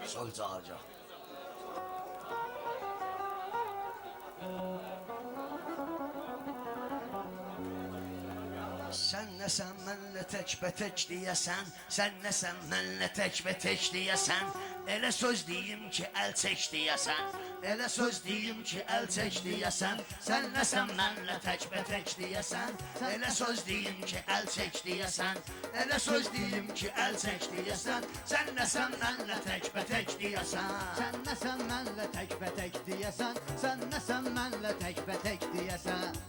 Solca ağaca. Sen nəsən mənlə tək-bətək deyəsən, sən nəsən mənlə tək-bətək deyəsən, elə söz deyim ki, əl çək deyəsən, elə söz deyim ki, əl çək deyəsən, sən nəsən mənlə tək-bətək deyəsən, elə söz deyim ki, əl çək deyəsən, elə söz deyim ki, əl çək deyəsən, sən nəsən mənlə tək-bətək deyəsən, sən nəsən mənlə tək-bətək deyəsən, sən nəsən mənlə tək-bətək deyəsən.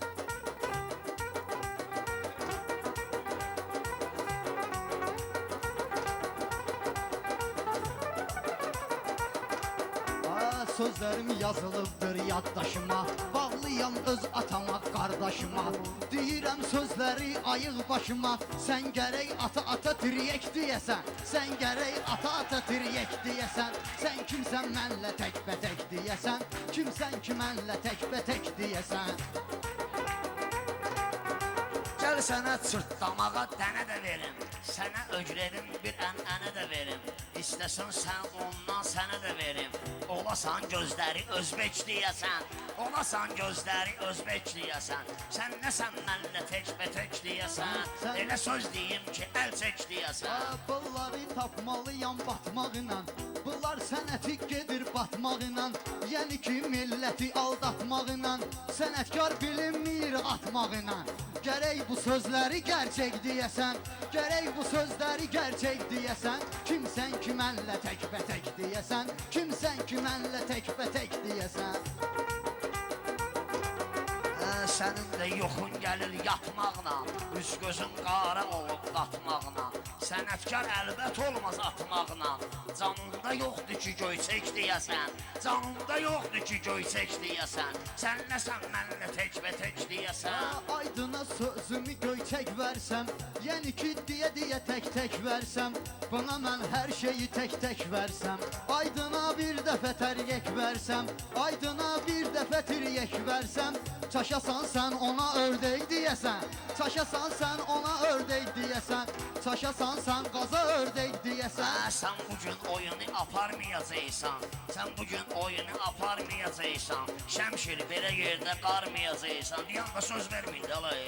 Sözlerim yazılıbdır yaddaşıma, bağlıyam öz atama, qardaşıma. Deyirəm sözləri ayıq başıma, sən gərək ata-ata tiryək deyəsən, sən gərək ata-ata tiryək deyəsən. Sən kimsən mənlə tək-bətək deyəsən, kimsən ki mənlə tək-bətək deyəsən. Gəl sənə çırtlamağa dənə də verim, sənə öcredim bir ənənə də verim, İstəsən sən ondan sənə də verim. Olasan gözləri özbək deyəsən, olasan gözləri özbək deyəsən, sən nəsən mənlə tək-bətək deyəsən, elə söz deyim ki, əl çək deyəsən. Bunları tapmalıyam batmağıyla, bunlar sənəti gedir batmağıyla, yəni ki milləti aldatmağıyla, sənətkar bilinmir atmağıyla. Gərək bu sözləri gerçək deyəsən, gərək bu sözləri gerçək deyəsən. Kimsən ki mənlə tək-bətək deyəsən, kimsən ki mənlə tək-bətək deyəsən. Sənin də yoxun gəlir yatmaqla, üz gözün qara olub qatmaqla, sənətkar əlbət olmaz atmaqla, canında yoxdur ki göyçək deyəsən, canında yoxdur ki göyçək deyəsən, sən nəsən mənlə tək-bətək deyəsən. Aydına sözümü göyçək versəm, yəni ki deyə tək-tək versəm, buna mən hər şeyi tək-tək versəm. Aydına bir dəfə təryək versəm, aydına bir dəfə tiryək versəm, çaşasan sən ona ördək deyəsən, çaşasan sən ona ördək deyəsən, çaşasan sən qaza ördək deyəsən. Sən bugün oyunu aparmayacaqsan, sən bugün oyunu aparmayacaqsan, Şəmşir belə yerdə qarmayacaqsan, yanında söz verməyin də alay.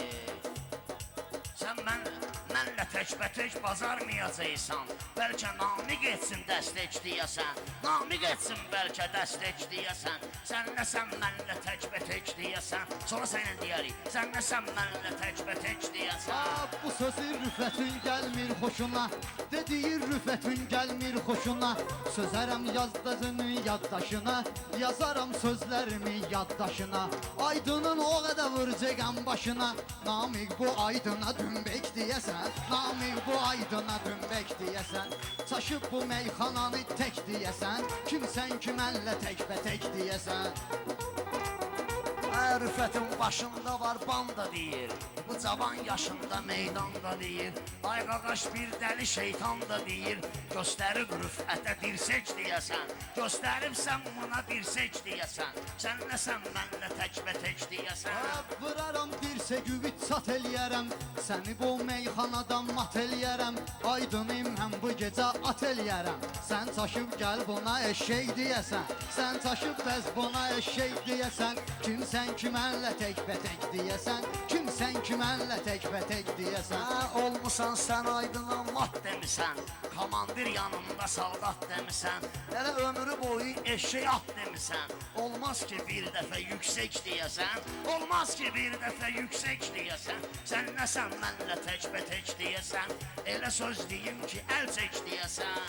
Sən mənlə tək-bətək bazarmayacaqsan, bəlkə namiq etsin dəstək deyəsən, namiq etsin bəlkə dəstək deyəsən, sən nəsən mənlə tək-bətək deyəsən, sonra sənə deyərik, sən nəsən mənlə tək-bətək deyəsən. Bu sözü rüfətin gəlmir xoşuna, dediyi rüfətin gəlmir xoşuna, sözərəm yazdığını yaddaşına, yazaram sözlərimi yaddaşına, aydının o qədər vuracaqam başına, namiq bu aydına dümbək deyəsən, namiq bu aydına dümbək deyəsən, çaşıb bu meyxananı tək deyəsən, kimsən ki mənlə tək-bətək deyəsən. Rüfətin başında var banda deyir, bu cavan yaşında meydanda deyir, ay qaqaş bir dəli şeytan da deyir, göstərib rüfətə dirsək deyəsən, göstəribsən buna dirsək deyəsən, sən nəsən mənlə tək-bətək deyəsən. Vıraram dirsəgü çat eləyərəm, səni bu meyxanadan mat eləyərəm, aydını mən bu gecə at eləyərəm, sən çaşıb gəl buna eşşək deyəsən, sən çaşıb bəz buna eşşək deyəsən, kimsən ki mənlə tək-bətək deyəsən, kimsən ki mənlə tək-bətək deyəsən. Olmusan sən aydına mat demisən, komandir yanında saldat demisən, elə ömrü boyu eşşək at demisən, olmaz ki bir dəfə yüksək deyəsən, olmaz ki bir dəfə yüksək deyəsən, sən nəsən mənlə tək-bətək deyəsən, elə söz deyim ki əl çək deyəsən.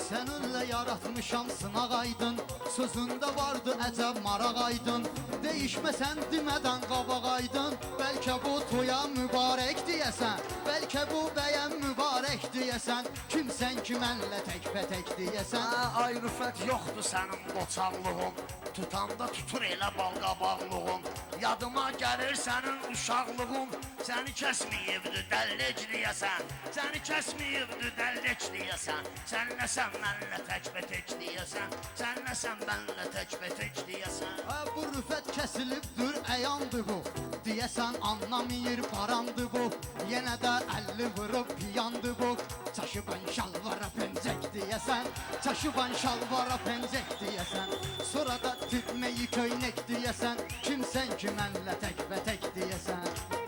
Səninlə yaratmışam sınaq aydın, sözündə vardı əcəb maraq aydın, değişməsən demədən qabaq aydın, bəlkə bu toya mübarək deyəsən, bəlkə bu bəyən mübarək deyəsən. deyəsən Kimsən ki mənlə təkbətək deyəsən Ay Rüfət yoxdur sənin qoçaqlığın Tutanda tutur elə balqabaqlığın Yadıma gəlir sənin uşaqlığın Səni kəsməyibdir dəllec deyəsən Səni kəsməyibdir dəllec deyəsən Sən nəsən mənlə təkbətək deyəsən Sən nəsən mənlə təkbətək deyəsən Bu Rüfət kəsilibdir əyandır bu Deyəsən anlamayır barandı bu Yenə də 50 vurub piyandı bu Çaşıban şalvara pencək deyəsən Çaşıban şalvara pencək deyəsən Sonra da tütmeyi köynək deyəsən Kimsən ki mənlə təkbətək deyəsən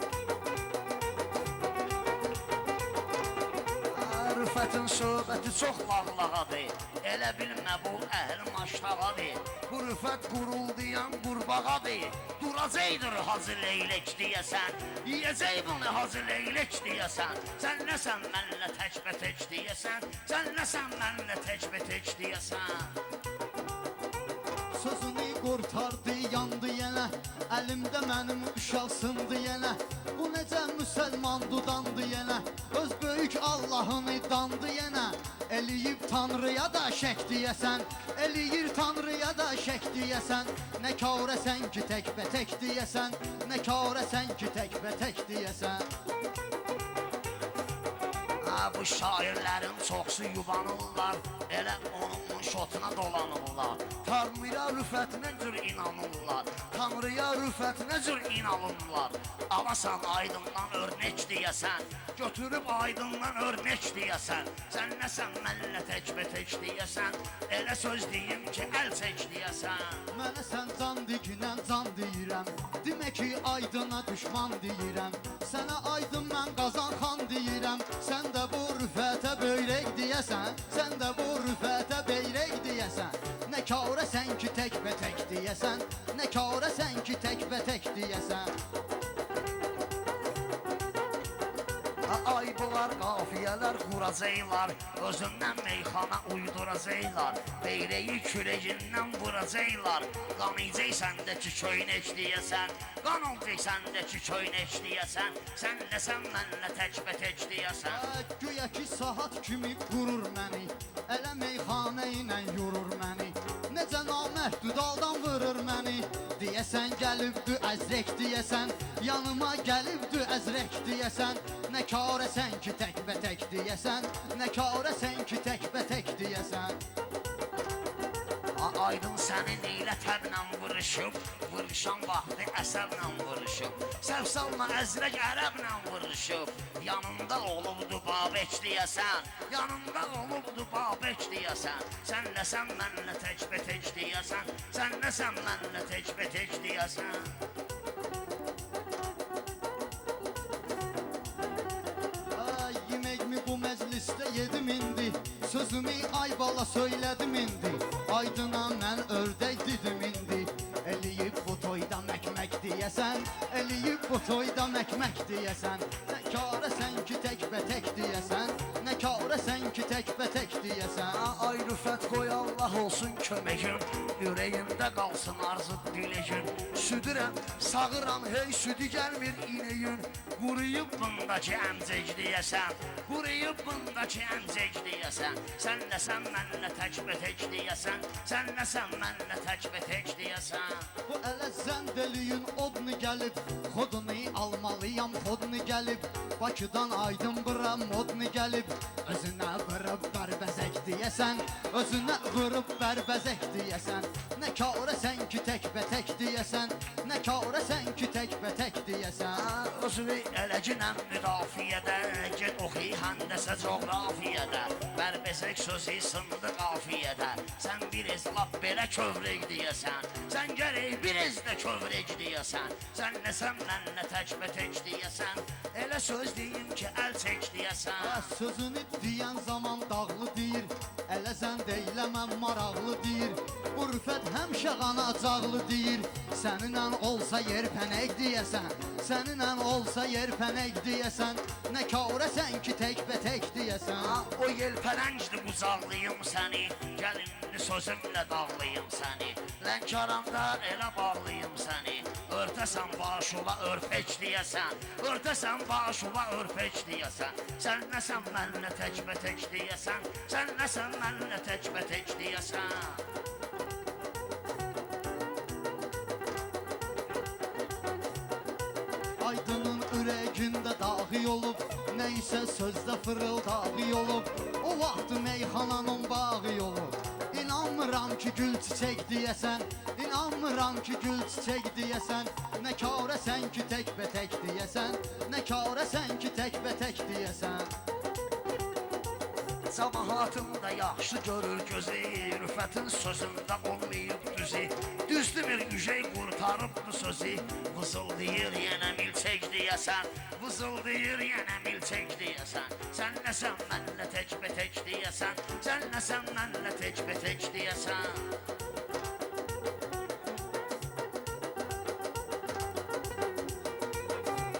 Rüfətin söhbəti çox lağlağadır Elə bilmə bu əhli maştağadır Bu Rüfət quruldayan qurbağadır Duracaqdır hazır leylək deyəsən Yiyəcək bunu hazır leylək deyəsən Sən nəsən mənlə təkbətək deyəsən Sən nəsən mənlə təkbətək deyəsən Sözünü qurtardı yandı yenə Əlimdə mənim uşaqsındı yenə Bu necə müsəlman dudandı yenə Öz böyük Allahını dandı yenə Eləyib Tanrıya da şək deyəsən Eləyir Tanrıya da şək deyəsən Nə karəsən ki təkbətək deyəsən Nə karəsən ki təkbətək deyəsən Bu şairlərin çoxsu yubanırlar Elə onun şotuna dolanırlar Tanrıya rüfətinə cür inanırlar Tanrıya rüfətinə cür inanırlar Alasan aydından örnek deyəsən Götürüb aydından örnek deyəsən Sən nəsən mənlə təkbətək deyəsən Elə söz deyim ki əl çək deyəsən Mənə sən can diginən can deyirəm Demə ki aydına düşman deyirəm Sənə aydın mən qazan xan deyirəm Sən də bu rüfətə böyrək deyəsən Sən də bu rüfətə beyrək deyəsən Nə karəsən ki təkbətək deyəsən Nə karəsən ki təkbətək deyəsən Ay bunlar qafiyələr quracaqlar Özündən meyxana uyduracaqlar Beyreyi küreğindən vuracaqlar Qanayacaq səndəki köynək deyəsən Qan olacaq səndəki köynək deyəsən Sən nəsən mənlə təkbətək deyəsən Güya ki saat kimi qurur məni Elə meyxanə ilə yurur məni Necə naməhdud aldan vurur məni Deyəsən gəlibdü əzrək deyəsən Yanıma gəlibdü əzrək deyəsən Nə karəsən ki təkbətək deyəsən Nə karəsən ki təkbətək deyəsən Aydın sənin ilə təblə vuruşub Vuruşan vaxtı əsəblə vuruşub Səvsalla əzrək ərəblə vuruşub Yanında olubdu babək deyəsən Yanında olubdu babək deyəsən Sən nəsən mənlə təkbətək deyəsən Sən nəsən mənlə təkbətək deyəsən Yeməkmi bu məclisdə yedim indi Sözümü ay bala söylədim indi Aydına mən ördək dedim indi Eləyib bu toyda məkmək deyəsən Eləyib bu toyda məkmək deyəsən Nə karəsən ki təkbətək deyəsən Nə karəsən ki təkbətək deyəsən Ay Rüfət qoy Allah olsun köməyim Ürəyimdə qalsın arzu diləyim Südürəm, sağıram hey südü gəlmir inəyin Quruyub bundakı əmcək deyəsən Quruyub bundakı əmcək deyəsən Sən nəsən mənlə təkbətək deyəsən Sən nəsən mənlə təkbətək deyəsən Bu ələ zəndəliyin odunu gəlib Xodunu almalıyam xodunu gəlib Bakıdan aydın bura modunu gəlib Özünə vırıb bərbəzək deyəsən Özünə vırıb bərbəzək deyəsən Nə karəsən ki təkbətək deyəsən Nə karəsən ki təkbətək deyəsən Özünü eləcinəm müdafiədə Get oxuy həndəsə coğrafiyədə Bərbəzək sözü sındı qafiyədə Sən bir ez lap belə kövrək deyəsən Sən gərək bir ez də kövrək deyəsən Sən nəsən mənlə təkbətək deyəsən Elə söz deyim ki əl çək deyəsən Sözünü deyən zaman dağlı deyir Ələ zən deyləməm maraqlı deyir Bu rüfət həmişə qanacaqlı deyir Səninlə olsa yer pənək deyəsən Səninlə olsa yer pənək deyəsən Nə karəsən ki təkbətək deyəsən O yelpələncdir qucaqlayım səni Gəl indi sözümlə dağlayım səni Lənkəranda elə bağlayım səni Örtəsən başula örpək deyəsən Örtəsən başula başıva örpək deyəsən. Sən nəsən mənlə təkbətək deyəsən. Sən nəsən mənlə təkbətək deyəsən. Aydının ürəyində dağı olub, neysə sözdə fırıldağı olub. O vaxt meyxananın bağı olub. İnanmıram ki gül çiçək deyəsən, inanmıram ki gül çiçək deyəsən. Nə karəsən ki təkbətək deyəsən, nə karəsən ki təkbətək deyəsən. Camahatımda yaxşı görür gözü, rüfətin sözündə olmayıb düzü. Düzdür yüzey qurtarıbdı sözü, vızıldayır yenə milçək deyəsən. Vızıldayır yenə milçək deyəsən. Sən nəsən mənlə təkbətək deyəsən. Sən nəsən mənlə təkbətək deyəsən.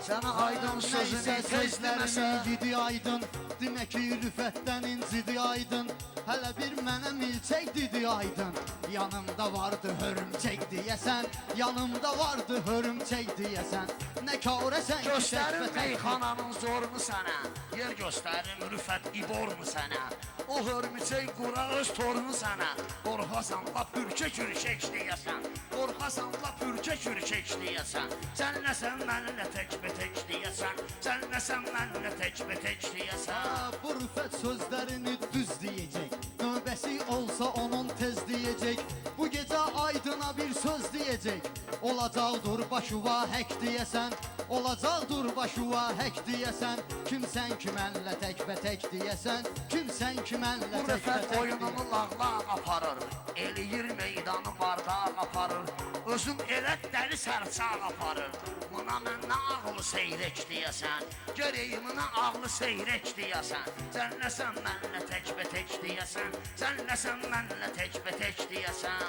Sənə aydın sözünü tezləməsən. Yedi aydın, demək ki rüfətdən incidi aydın. Hələ bir mənə milçək dedi aydın. Yanımda vardı hörümçək deyəsən, yanımda vardı hörümçək deyəsən. Nə karəsən ki Göstərim təkbətək. meyxananın zorunu sənə. Yer göstərim rüfət ibormu sənə. O hörümçək qura öz torunu sənə. Qorxasan lap ürkək ürkək deyəsən. Qorxasan lap ürkək ürkək deyəsən. Sən nəsən mənlə təkbətək deyəsən. Sən nəsən mənlə təkbətək deyəsən. Bu rüfət sözlərini düz deyəcək. Növbəsi olsa onun tez deyəcək. Bu gecə aydına bir söz deyəcək. Olacaqdır başıva hək deyəsən. Olacaqdır başıva hək deyəsən. Kimsən ki mənlə təkbətək deyəsən. Kimsən ki mənlə Bu rüfət təkbətək oyunumu lağlaq aparır. Eləyir meydanı bardaq aparır. Özüm elə dəli sərçaq aparır. Buna mən nə ağlı seyrək deyəsən. Görəyimə ağlı seyrək deyəsən. Sən nəsən mənlə təkbətək deyəsən. Sən nəsən mənlə təkbətək deyəsən.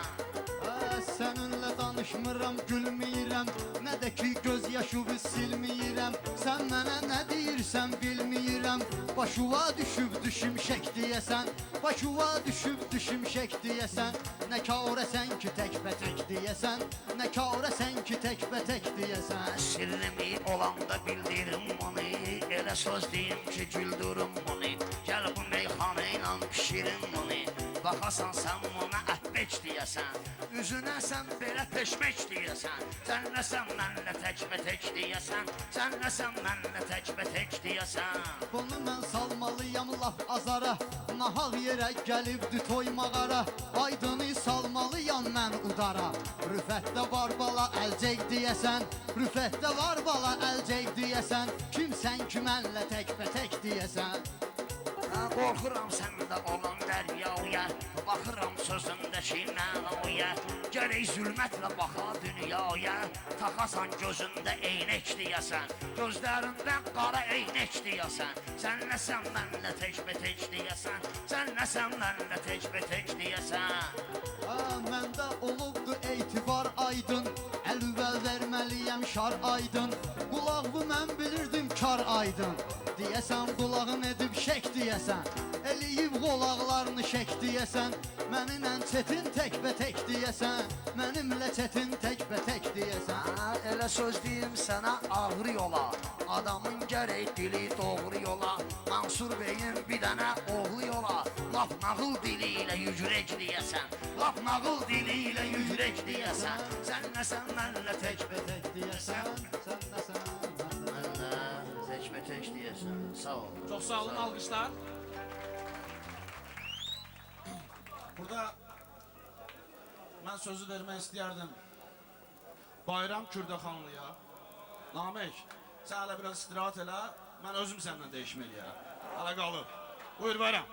Səninlə danışmıram, gülməyirəm. Nə də ki göz yaşımı silməyirəm. Sən mənə nə deyirsən bilməyirəm. Başıva düşüb düşümşək deyəsən. Başıva düşüb düşümşək deyəsən. Nə karəsən ki təkbətək deyəsən. Nə karəsən ki təkbətək deyəsən. Sirrimi olanda bildirim bunu. Elə söz deyim ki güldürüm bunu. Gəl bu meyxana ilə pişirim bunu. Baxasan sən buna əhbək deyəsən. Üzünə sən belə peşmək deyəsən. Sən nəsən mənlə təkbətək deyəsən. Sən nəsən mənlə təkbətək deyəsən. Bunu mən salmalıyam laf azara. Nahaq yerə gəlibdi toy mağara. Aydını salmalıyam mən udara. Rüfətdə var bala əlcək deyəsən. Rüfətdə var bala əlcək deyəsən. Kimsən ki mənlə təkbətək deyəsən. Qorxuram səndə olan dəryaya. Baxıram sözündəki mənaya. Gərək zülmətlə baxa dünyaya. Taxasan gözündə eynək deyəsən. Gözlərində qara eynək deyəsən. Sən nəsən mənlə təkbətək deyəsən. Sən nəsən mənlə təkbətək deyəsən. Məndə olubdu etibar aydın. Əlüvəl verməliyəm şar aydın. Qulağımı mən bilirdim kar aydın. Deyəsən qulağın edib şək deyəsən. Eləyib qolaqlarını şək deyəsən. Mənimlə çetin təkbətək deyəsən. Mənimlə çetin təkbətək deyəsən. Elə söz deyim sənə ağır yola. Adamın gərək dili doğru yola. Mansur beyin bir dənə oğlu yola. Laf nağıl dili ilə yücrək deyəsən. Laf nağıl dili ilə yücrək deyəsən. Sən nəsən mənlə təkbətək deyəsən. Sən nəsən Mənlə təkbətək deyəsən. Sağ ol. Çox sağ olun, alqışlar. Burada mən sözü vermək istəyərdim Bayram Kürdəxanlıya. Namek, sən hələ biraz istirahat elə, mən özüm səndən dəyişmə eləyərəm. Hələ qalıb. Buyur Bayram.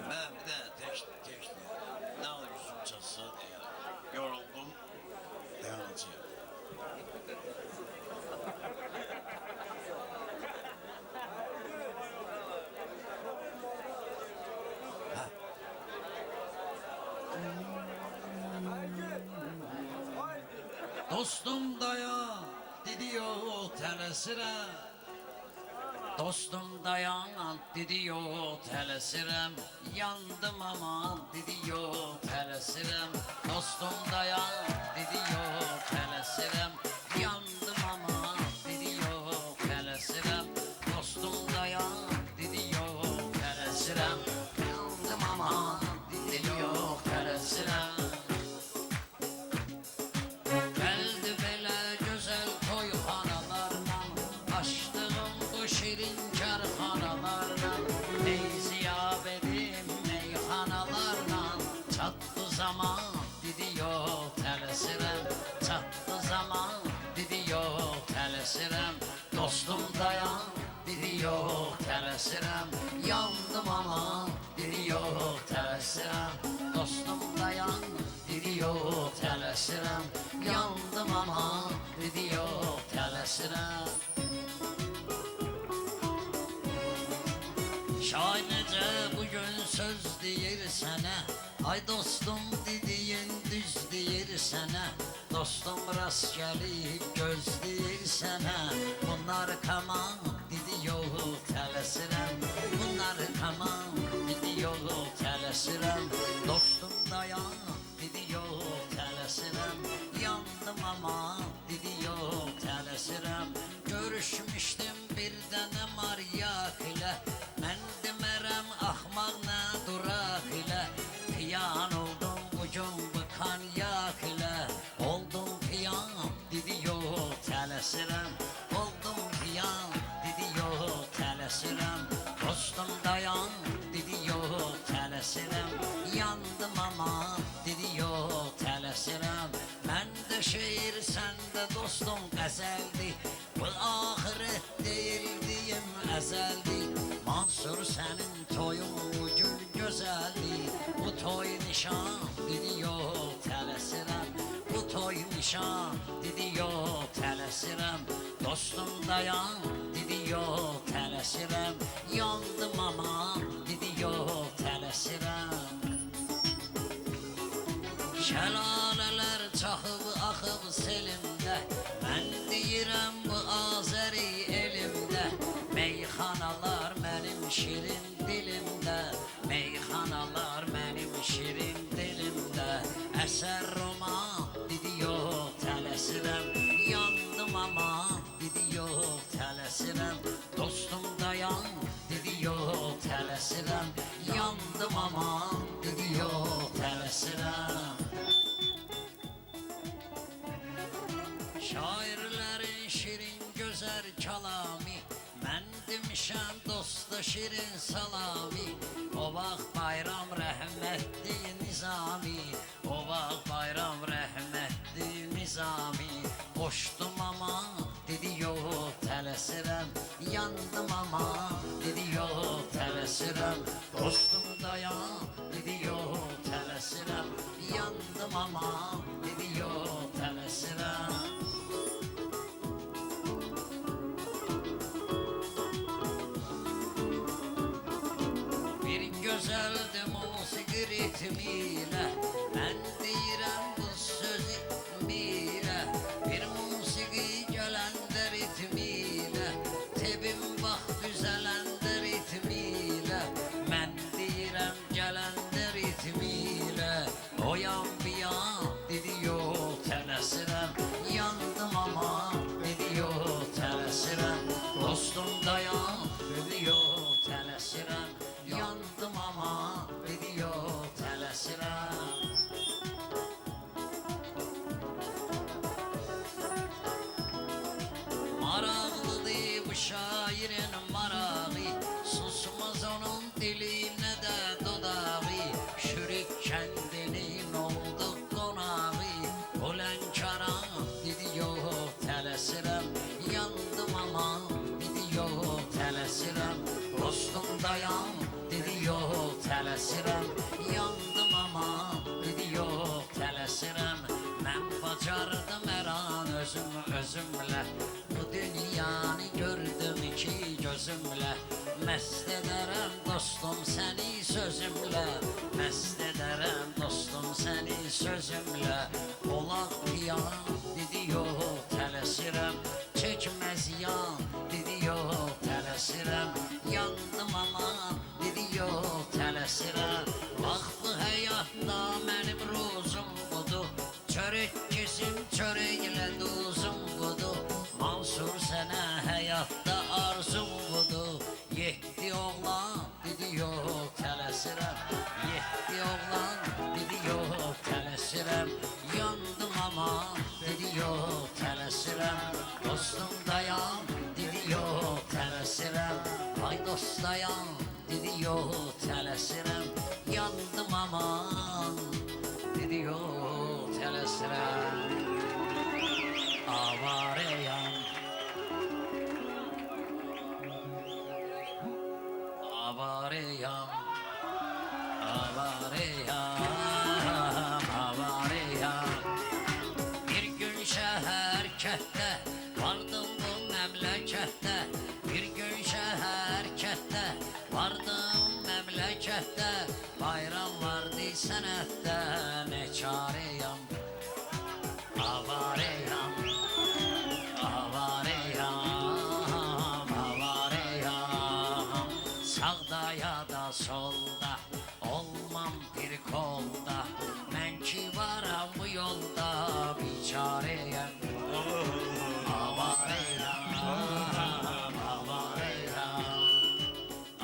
Mən bir dənə tək nə alıyorsun çatsa deyə yoruldum, dayanacağım. Dostum dayan, dedi o tələsirəm. Dostum dayan dedi yok tələsirəm. Yandım aman dedi yok tələsirəm. Dostum dayan dedi yok tələsirəm. Yandım aman dedi yok tələsirəm. Dostum dayan dedi yok tələsirəm. Yandım aman dedi yok tələsirəm. Geldi belə gözəl toyxanalarla, açdığım bu şirin karxanalarla, Neyziyab edim meyxanalarla, çatdı zaman dedi yok tələsirəm. Çatdı zaman dedi yok tələsirəm. Dostum dayan dedi yok tələsirəm. Yandım aman dedi yok tələsirəm. Dostum dayan dedi yok tələsirəm. Yandım aman dedi yok tələsirəm. Şair necə bugün söz deyir sənə, ay dostum dediyin düz deyir sənə. Dostum rast gəlib göz deyir sənə. Bunlar kaman dedi yok tələsirəm. Bunlar kaman dedi yok tələsirəm. Dostum dayan dedi yok tələsirəm. Yandım aman dedi yok tələsirəm. Görüşmüşdüm bir dənə maryak ilə, mən demərəm axmaqla duraq ilə. Piyan oldum bugün bu kanyak ilə, oldum piyan dedi yok tələsirəm. Oldum piyan dedi yok tələsirəm. Dostum dayan dedi yok tələsirəm. Yandım aman dedi yok tələsirəm. Məndə şeir səndə dostum qəzəldi, bu ahirət deyildiyim əzəldi. Mansur sənin toyun gül gözəldi, bu toy nişan dedi yok tələsirəm. Bu toy nişan dedi yok tələsirəm. Dostum dayan dedi yok tələsirəm. Yandım aman dedi yok tələsirəm. Şəlalələr çaxıb axıb selimdə, mən deyirəm bu Azəri elimdə. Meyxanalar mənim şirin dilimdə, meyxanalar mənim şirin dilimdə. Əsər roman dedi yok tələsirəm. Yandım aman dedi yok tələsirəm. Dostum dayan dedi yok tələsirəm. Yandım aman dedi yok tələsirəm. Şairlərin şirin gözəl kalami, mən demişəm dosta şirin salami. O vaxt bayram rəhmətli Nizami, o vaxt bayram rəhmətli Nizami. Qoşdum aman dedi yok tələsirəm. Yandım aman dedi yok tələsirəm. Dostum dayan dedi yok tələsirəm. Yandım aman dedi yok tələsirəm. Bir gözəldi musiqi ritmiyle, mən deyirəm bu sözü milə. Bir musiqi gələndə ritmiyle, tebim bax düzələndə ritmiyle. Mən deyirəm gələndə ritmiyle, oyan biyan dedi yok tələsirəm. Yandım aman dedi yok tələsirəm. Dostum dayan dedi yok tələsirəm. Yandım aman dedi yok tələsirəm. Maraqlıdır bu şairin marağı, susmaz onun dili nə də dodağı. Şürük kəndinin oldu qonağı, o Lənkəran dedi yok tələsirəm. Yandım aman dedi yok tələsirəm. Dostum dayan dedi yok tələsirəm. Yandım aman dedi yok tələsirəm. Mən bacardım hər an özümlə, bu dünyanı gördüm iki gözümlə. Məst edərəm dostum səni sözümlə, məst edərəm dostum səni sözümlə. Olaq piyan dedi yok tələsirəm. Çəkməz yan dedi yok tələsirəm. tələsirəm. Vaxtlı həyatda mənim rozum budur. Çörək kesim, çörəklə duzum budur. Mansur sənə həyatda arzum budur. Yetdi oğlan, dedi yox tələsirəm. Yetdi oğlan, dedi yox tələsirəm. Yandım aman, dedi yox tələsirəm. Dostum dayan, dedi yox tələsirəm. Ay dost dayan, dedi yox tələsirəm. Yandım aman, dedi yox tələsirəm. Avareyam, avareyam, avareyam, avareyam. Bir gün şəhər kətdə, vardım bu məmləkətdə. Bir gün şəhər kətdə, vardım məmləkətdə. Bayram vardı sənətdə, nə çarəyam. Avareyam, avareyam, avareyam. Sağda ya da solda, olmam bir kolda. Mən ki varam bu yolda, biçareyəm. Avareyam, avareyam,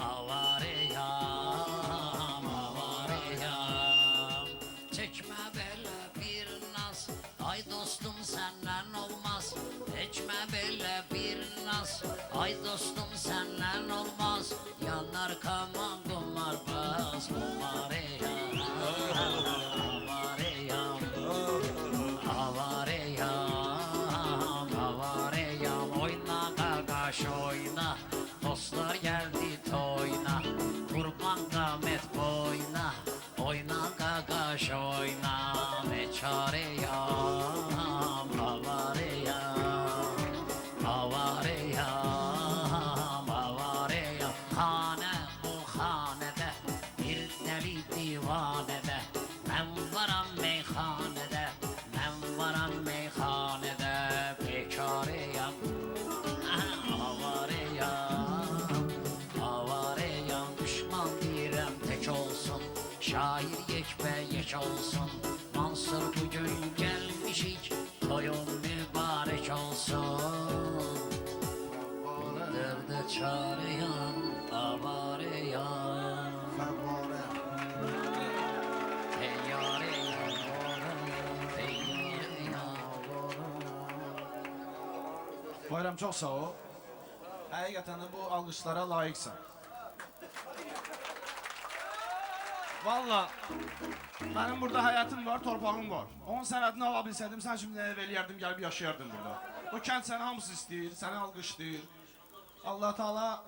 avareyam, avareyam. Çekme belə bir naz, ay dostum səndən olmaz. Çekme belə bir naz, ay dostum səndən olmaz. Yanar kaman qumarbaz, qumareyam, avareyam, avareyam, avareyam. Oyna qaqaş oyna, dostlar gəldi toyna. Qurban qamet boyna, oyna qaqaş oyna. Ne çareyam, avareyam, avareyam, avareyam. Xanə bu xanədə, bir dəli divanədə. Mən varam meyxanədə, mən varam meyxanədə. Bekareyam, avareyam, avareyam. Düşman deyirəm tək olsun, şair yekbə yek olsun. Mansur bugün gəlmişik, toyun mübarək olsun. Dərdə çarəyam, avareyam, teyyareyam, teyyareyam. Bayram çox sağ ol. Həqiqətən də bu alqışlara layiqsən. Valla mənim burada həyatım var, torpağım var. Onun sənədini ala bilsəydim, sən şimdi nə eləyərdim, gəlib yaşayardım burada. Bu kənd səni hamısı istəyir, səni alqışlayır. Allah Taala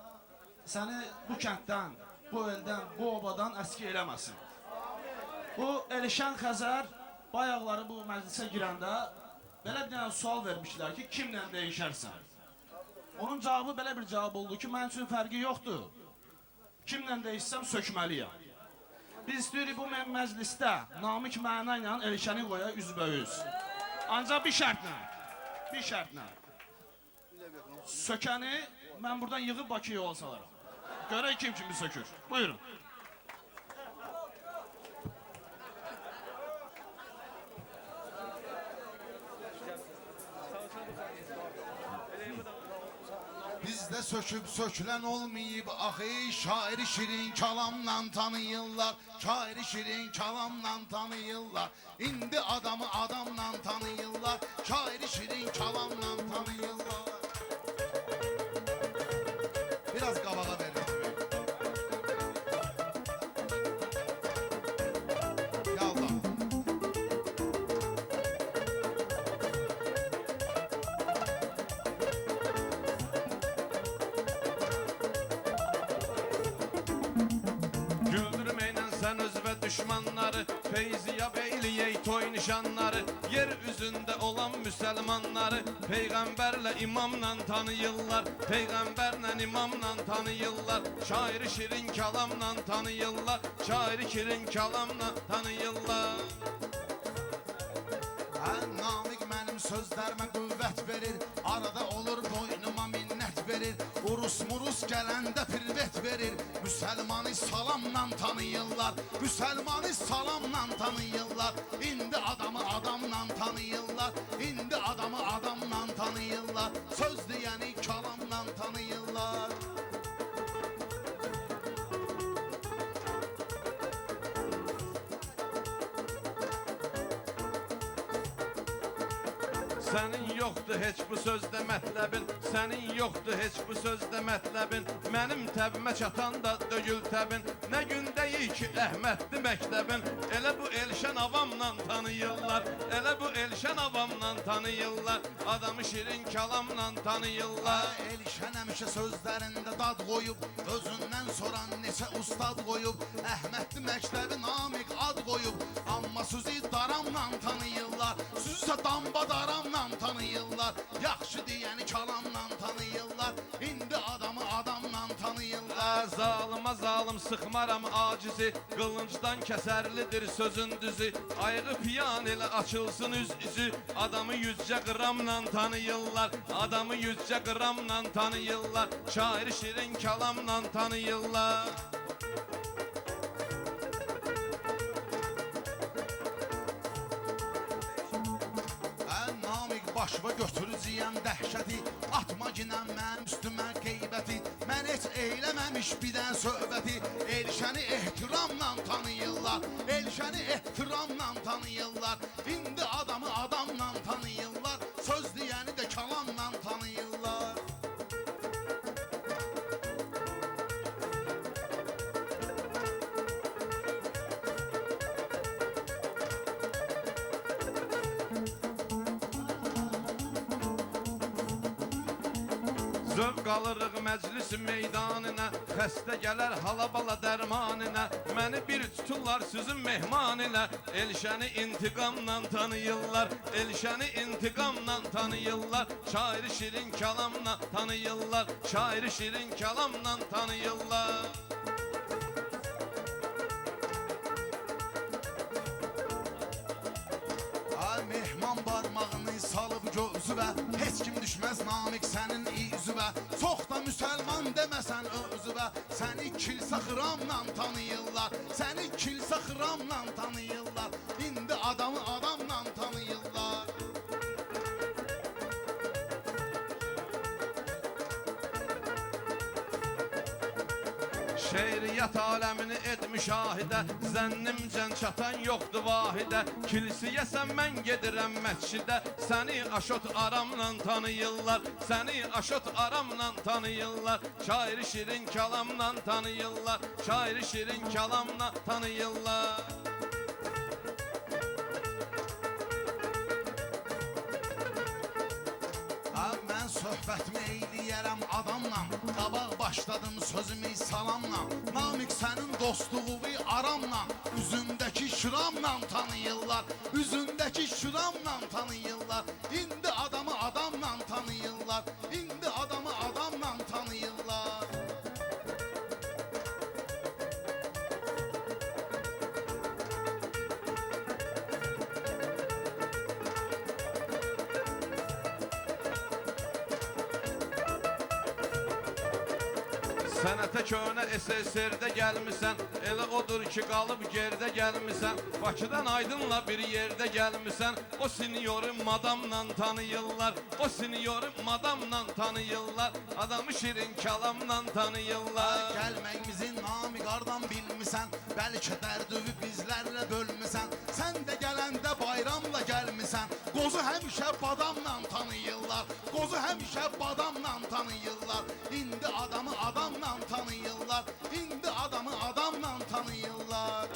səni bu kənddən, bu eldən, bu obadan əski eləməsin. Bu Elişən Xəzər bayaqları bu məclisə girəndə belə bir dənə sual vermişlər ki, kimlə dəyişərsən? Onun cavabı belə bir cavab oldu ki, mənim üçün fərqi yoxdur. Kimlə dəyişsəm sökməliyəm. Biz istəyirik bu məclisdə Namik məna ilə Elişəni qoya üzbəyüz. Ancaq bir şərtlə, bir şərtlə. Sökəni mən buradan yığıb Bakıya yol salaram. Görək kim kimi sökür. Buyurun. Bizdə söküb sökülən olmayıb axı, şairi şirin kalamla tanıyırlar, şairi şirin kalamla tanıyırlar. İndi adamı adamla tanıyırlar, şairi şirin kalamla tanıyırlar. Biraz qabağa verin. Yallah. Güldürmeyle sen öz ve düşmanları, Feyziya beyliyey toy nişanları. Yer üzünde olan Müslümanları, peygamberle imamla tanıyırlar, peygamberle imamla tanıyırlar. Şairi şirin kalamla tanıyırlar, şairi şirin kalamla tanıyırlar. Namik mənim sözlerime qüvvət verir. Arada olur boynuma minnət verir. Urus murus gələndə pirvet verir. Müsəlmanı salamla tanıyırlar. Müsəlmanı salamla tanıyırlar. İndi adamı adamla tanıyırlar. İndi adamı adamla tanıyırlar. Söz deyəni kalamla tanıyırlar. Sənin yoxdur heç bu sözdə mətləbin, sənin yoxdur heç bu sözdə mətləbin. Mənim təbimə çatan da dögül təbin. Nə gün deyir ki Əhmədli məktəbin. Elə bu Elşən avamla tanıyırlar. Elə bu Elşən avamla tanıyırlar. Adamı şirin kalamla tanıyırlar. Elşən həmişə sözlərində dad qoyub, özündən soran neçə ustad qoyub. Əhmədli məktəbi Namiq ad qoyub, amma sizi daramla tanıyırlar. Sizi isə damba daramla tanıyırlar. Yaxşı deyəni kalamla tanıyırlar. İndi adamı adamla tanıyırlar. Zalıma zalım sıxmaram acizi, qılıncdan kəsərlidir sözün düzü. Ayğı piyan elə açılsın üz üzü. Adamı 100 qramla tanıyırlar. Adamı 100 qramla tanıyırlar. Şair şirin kalamla tanıyırlar. Namiq başıma götürücüyəm dəhşəti. Atma ginən mənim üstümə qeybəti. Mən heç eyləməmiş birdən söhbəti. Elşəni ehtiramla tanıyırlar. Elşəni ehtiramla tanıyırlar. İndi adamı adamla tanıyırlar. Söz deyəni də kalamla tanıyırlar. Zövq alırıq məclis meydanına, xəstə gələr halabala dərmanına. Məni bir tuturlar sizin mehmanına. Elşəni intiqamla tanıyırlar. Elşəni intiqamla tanıyırlar. Şairi şirin kalamla tanıyırlar. Şairi şirin kalamla tanıyırlar. Mehman barmağını salıb gözüvə. Heç kim düşməz Namiq sənin izüvə. Çox da müsəlman deməsən özüvə. Səni kilsə xıramla tanıyırlar. Səni kilsə xıramla tanıyırlar. İndi adamı adamla tanıyırlar. Şeiriyyat aləmini et müşahidə, zənnimcən çatan yoxdur vahidə. Kilsiyəsən mən gedirəm məscidə, səni aşot aramla tanıyırlar. Səni aşot aramla tanıyırlar. Şairi şirin kalamla tanıyırlar. Şairi şirin kalamla tanıyırlar. Mən söhbətimi eyləyərəm adamla. Qabaq başladım sözümü salamla. Namiq sənin dostluğu aramla. Üzündəki şıramla tanıyırlar. Üzündəki şıramla tanıyırlar. İndi adamı adamla tanıyırlar. İndi adamı adamla tanıyırlar. Sənətə köhnə SSR-də gəlmisən, elə odur ki qalıb gerdə gəlmisən. Bakıdan Aydınla bir yerdə gəlmisən, o sinyoru madamla tanıyırlar. O sinyoru madamla tanıyırlar. Adamı şirin kalamla tanıyırlar. Gəlməyimizin Namiq hardan bilmisən. Bəlkə dərdüvü bizlərlə bölmüsən. Sən də gələndə bayramla gəlmisən. Qozu həmişə badamla tanıyırlar. Qozu həmişə badamla tanıyırlar. İndi adamı adamla tanıyırlar. İndi adamı adamla tanıyırlar.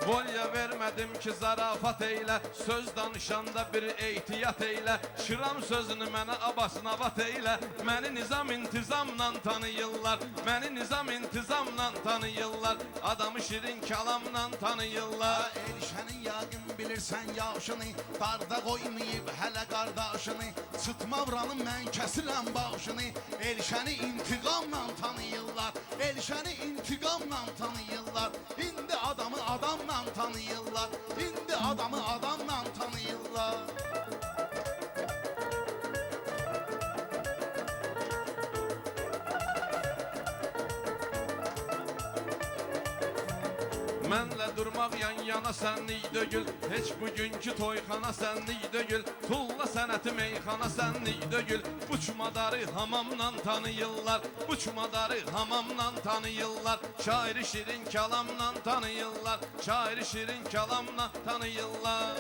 Boya vermedim ki zarafat eyle, söz danışanda bir ehtiyat eyle. Şıram sözünü mənə abasnavat eyle. Məni nizam intizamla tanıyırlar, məni nizam intizamla tanıyırlar. Adamı şirin kalamla tanıyırlar. Erişənin yaqın bilirsən yaşını, darda qoymayıb hələ qardaşını. Sıtma vuranın mən kəsirəm başını. Erişəni intiqamla tanıyırlar, erişəni intiqamla tanıyırlar. İndi adamı adamla tanıyırlar, indi adamı adamla tanıyırlar. Mənlə durmaq yan yana sənlik dögül, heç bugünkü toyxana sənlik dögül. Tulla sənəti meyxana sənlik dögül. Bu çumadarı hamamla tanıyırlar, bu çumadarı hamamla tanıyırlar. Şairi şirin kalamla tanıyırlar, şairi şirin kalamla tanıyırlar.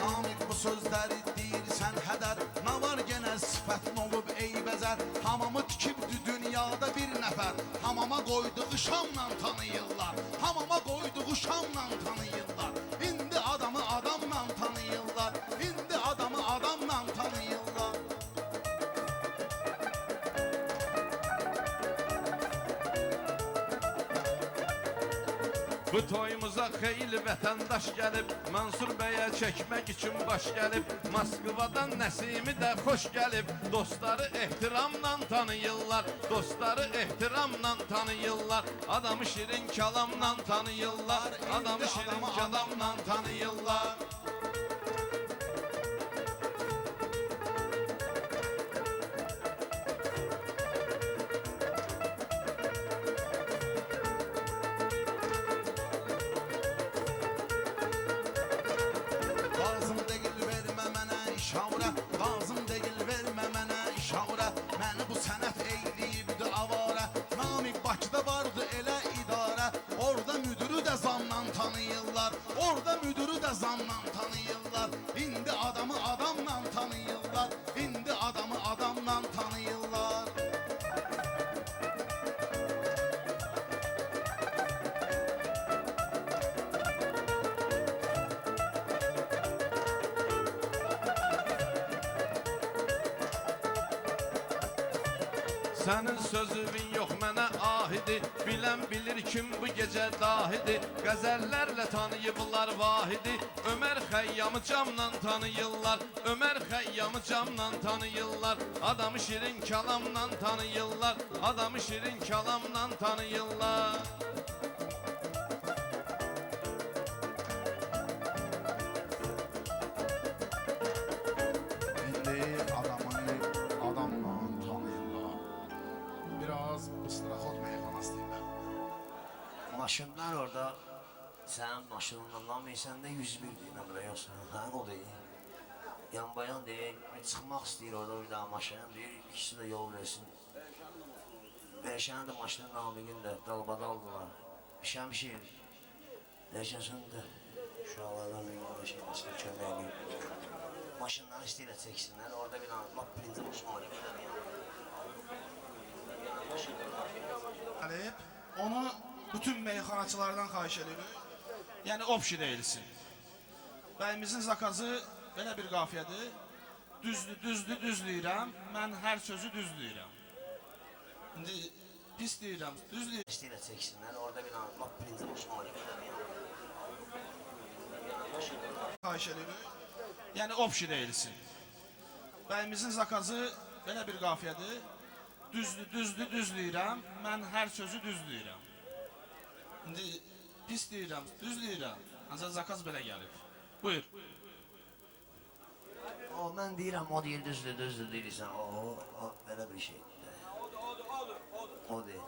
Namik bu sözləri deyirsən hədər. Nə var genə sifətin olub eybəzər. Hamamı tikibdi dünyada bir nəfər. Hamama qoyduğu şamla tanıyırlar, hamama qoyduğu şamla tanıyırlar. İndi adamı adamla tanıyırlar, indi adamı adamla tanıyırlar. Bu toyumuza xeyli vətəndaş gəlib, Mansur bəyə çəkmək üçün baş gəlib. Moskvadan Nəsimi də xoş gəlib, dostları ehtiramla tanıyırlar, dostları ehtiramla tanıyırlar. Adamı şirin kalamla tanıyırlar, adamı şirin kalamla tanıyırlar. Lazım deyil vermə mənə işarə, lazım deyil vermə mənə işarə. Məni bu sənət eyləyibdi avarə. Namik Bakıda vardı elə idarə, orada müdürü də zamla tanıyırlar, orada müdürü də zamla tanıyırlar. İndi adamı adamla tanıyırlar, indi adamı adamla tanıyırlar. Sənin sözün yox mənə ahidi, bilən bilir kim bu gecə dahidi. Qəzəllərlə tanıyıblar vahidi, Ömər Xəyyamı camla tanıyırlar, Ömər Xəyyamı camla tanıyırlar. Adamı şirin kalamla tanıyırlar, adamı şirin kalamla tanıyırlar. İndi adamı adamla tanıyırlar. Biraz bıstıraxot meyxanasıyım. Maşınlar orada, sənin maşınından namıysan da 101 deyil, əmrə yoxsa, hə, o deyil. Yan bayan deyil, çıxmaq istəyir orada bir daha maşın, deyir, ikisi də yol versin. Beşənin də maşının namigin də dalbada aldılar. Şəmşir, Ləşəsən də uşaqlardan bir şey məsələ kömək edib. Maşınları istəyirlər çəksinlər, orada bir an, lap birinci Osmanlı qədər Gəlib, onu bütün meyxanaçılardan xahiş edirik. Yəni opşi deyilsin. Bəyimizin zakazı belə bir qafiyədir. Düz deyirəm, mən hər sözü düz deyirəm. İndi pis deyirəm, düz deyirəm. istəyirlər çəksinlər, orada bir an, lap birinci Osmanlı qədər Xahiş edirik. Yəni opşi deyilsin. Bəyimizin zakazı belə bir qafiyədir. Düz deyirəm, mən hər sözü düz deyirəm. İndi pis deyirəm, düz deyirəm. Ancaq zakaz belə gəlib. Buyur. O, mən deyirəm, o deyir, düzdür deyirsən, o, belə bir şey. O deyil.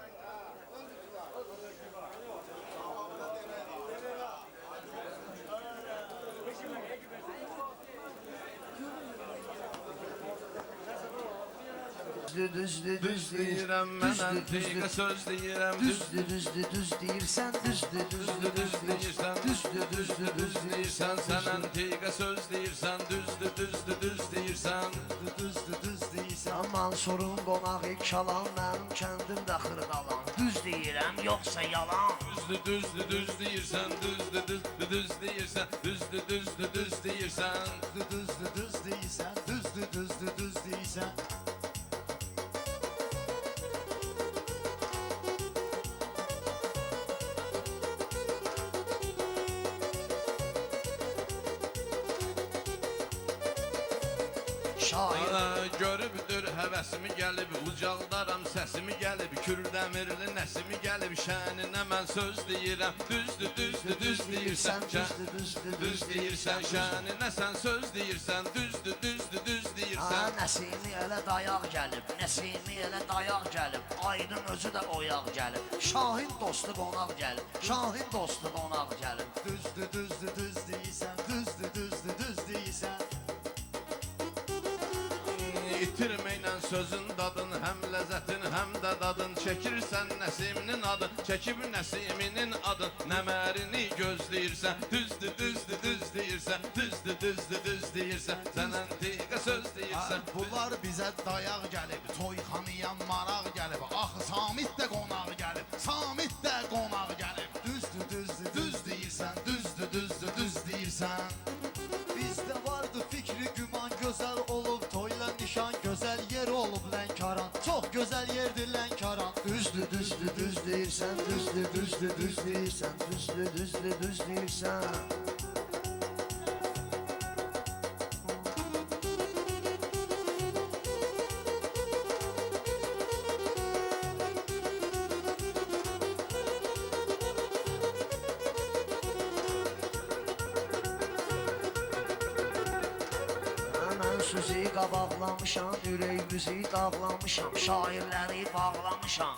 Düz deyirəm mən antiqa söz deyirəm düz deyirsən, düz deyirsən düz deyirsən sən antiqa söz deyirsən düz deyirsən düz deyirsən. Mansurun qonağı kalan, mənim kəndim də xırdalan. Düz deyirəm, yoxsa yalan. düz deyirsən düz deyirsən Düz deyirsən, düz deyirsən. Şair Görübdür həvəsimi gəlib, ucaldaram səsimi gəlib, Kürdəmirli nəsimi gəlib, şəninə mən söz deyirəm, düz deyirsən, düz deyirsən, şəninə sən söz deyirsən, düz deyirsən. Nəsimi elə dayaq gəlib, Nəsimi elə dayaq gəlib, Aydın özü də oyaq gəlib, Şahin dostu qonaq gəlib, Şahin dostu qonaq gəlib. Düz deyirsən, düz deyirsən. İtirməklə sözün dadın, həm ləzzətin, həm də dadın, çəkirsən Nəsiminin adın, çəkib Nəsiminin adın, nəmərini gözləyirsən, düz deyirsən, düz deyirsən, sən antiqa söz deyirsən. Bunlar bizə dayaq gəlib, toyxanıya maraq gəlib, axı Samit də qonaq gəlib, Samit də qonaq gəlib. Düz deyirsən, düz deyirsən. Bizdə vardı fikri güman, gözəl olub toyla nişan, gözəl yer olub Lənkəran, çox gözəl yerdir Lənkəran. Düz deyirsən, düz deyirsən. Mən sözü qabaqlamışam, ürəyimizi dağlamışam, şairləri bağlamışam.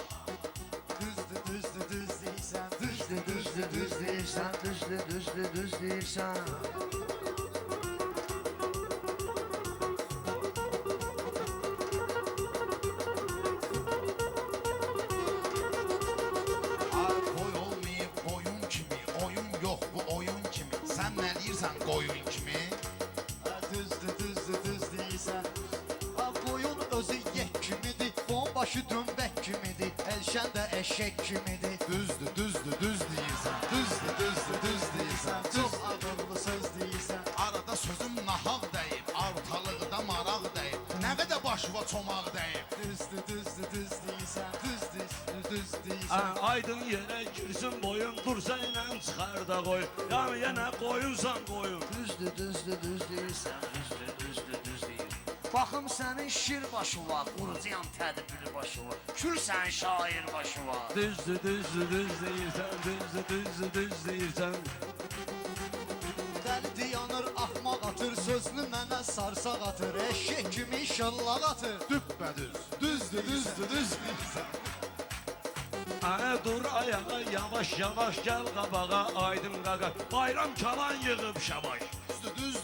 Düz deyirsən, Düz deyirsən. Boy olmayıb boyun kimi, oyun yox bu oyun kimi. Sən nə deyirsən qoyun kimi? düz deyirsən. Boyun özü yek kimidir, bombaşı dömbək kimidir, Elşən də eşek kimidir. Düzdür, deyirsən. Düz deyirsən. Çox ağırlı söz deyirsən. Arada sözüm nahaq deyib, ortalıqda maraq deyib. Nə qədər başıva çomaq deyib. Düz deyirsən, düz deyirsən. Aydın yerə girsin boyun, dursa ilə çıxar da qoy. Ya yenə qoyunsan qoyun. Düz deyirsən. Baxım sənin şir başı var, qurucuyam tədbir başı var, Kürsən şair başı var. Düz deyirsən, düz deyirsən. Dəldi yanır, axmaq atır, sözünü mənə sarsaq atır, eşek kimi şıllaq atır. Düppədüz. Düzdür, deyirsən. Dur ayağa, yavaş gəl qabağa, Aydın qaqa. Bayram kalan yığıb şabaş. Düz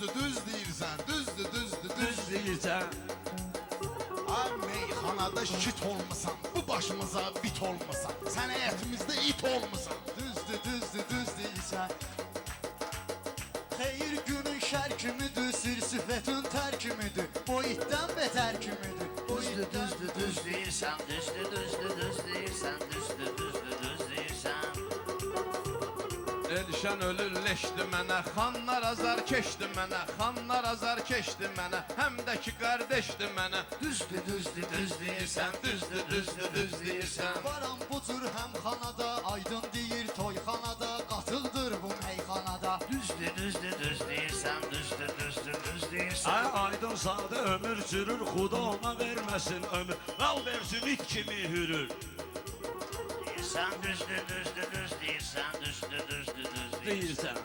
deyirsən. Düz Deyirsən. Ay meyxanada şit olmusan, bu başımıza bit olmusan, sən həyətimizdə it olmusan. Düz deyirsən. Xeyir günün şər kimidir, sir sifətin tər kimidir, o itdən betər kimidir. Düz deyirsən, düz deyirsən. Elşən ölürləşdi mənə, xanlar azar keçdi mənə, xanlar azar keçdi mənə, həm də ki qardeşdi mənə. Düz deyirsən, düz deyirsən. Varam bu cür həmxanada, Aydın deyir toyxanada, qatıqdır bu meyxanada. Düz deyirsən. Aydın sadə ömür sürür, Xuda ona verməsin ömür, Val versin it kimi hürür. Deyirsən, düz deyirsən. Deyirsən.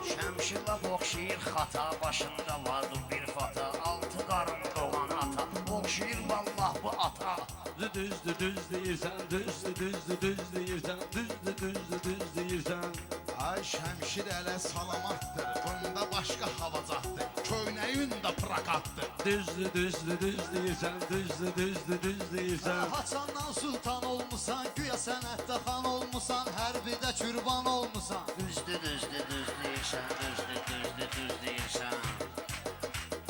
Şəmşirlə oxşayır xata, başında vardı bir fata, altı qarın doğan ata, oxşayır vallah bu ata. Düz deyirsən, düz deyirsən. Ay şəmşir ələ salamatdır, bunda başqa havacatdır. Düzdür, düzdür, düz deyirsən, düzdür, düzdür, düz deyirsən. Haçandan sultan olmusan, güya sənətdə xan olmusan, hərbidə çürban olmusan. Düzdür, düzdür, düz deyirsən, düzdür, düzdür, düz deyirsən.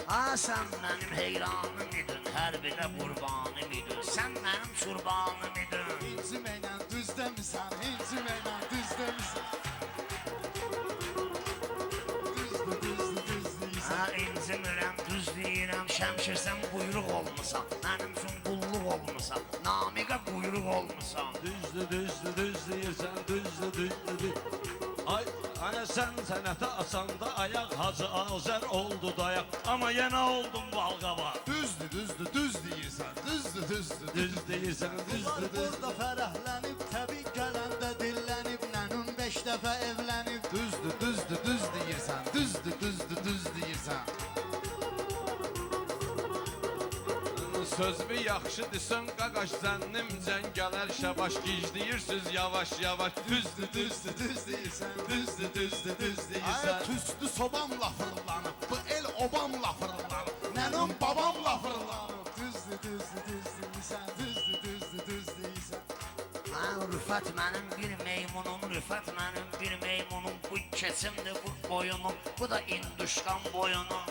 Ha, sən mənim heyranım idin, hərbidə qurbanım idin. Sən mənim çurbanım idin. İnciməklə düz demisən, inciməklə düz demisən. Düzdür, düzdür, düz deyirsən. Ha, incimirəm, düz deyirəm, Şəmşir sən quyruq olmusan. Mənim üçün qulluq olmusan, Namiqə quyruq olmusan. Düzdür, düzdür, düz deyirsən, düzdür, düzdür, düz. Ay, ana sən sənətə asanda ayaq Hacı Azər oldu dayaq. Amma yenə oldum balqaba. Düzdür, düzdür, düz deyirsən. Düzdür, düzdür, Düz deyirsən, düzdür, düz. Burada fərəhlənib, təbii gələndə dillənib, nənəm 5 dəfə evlənib. Düzdür, düzdür, düz deyirsən. Düzdür, düzdür, düz deyirsən. Sözümü yaxşı desən qaqaş zənnimcən gələr şəbaş gizləyirsiz yavaş yavaş. Düzdür, düzdür, düz deyirsən. Düzdür, düzdür, düz deyirsən. Ay, tüstü sobamla fırlanıb, bu el obamla fırlanıb, nənəm babamla fırlanıb. Düzdür, düzdür, düz deyirsən, düzdür, düzdür, düz deyirsən. Mən Rüfət mənim bir meymunum, Rüfət mənim bir meymunum. Bu keçimdir, bu boyunum, bu da induşkan boyunum.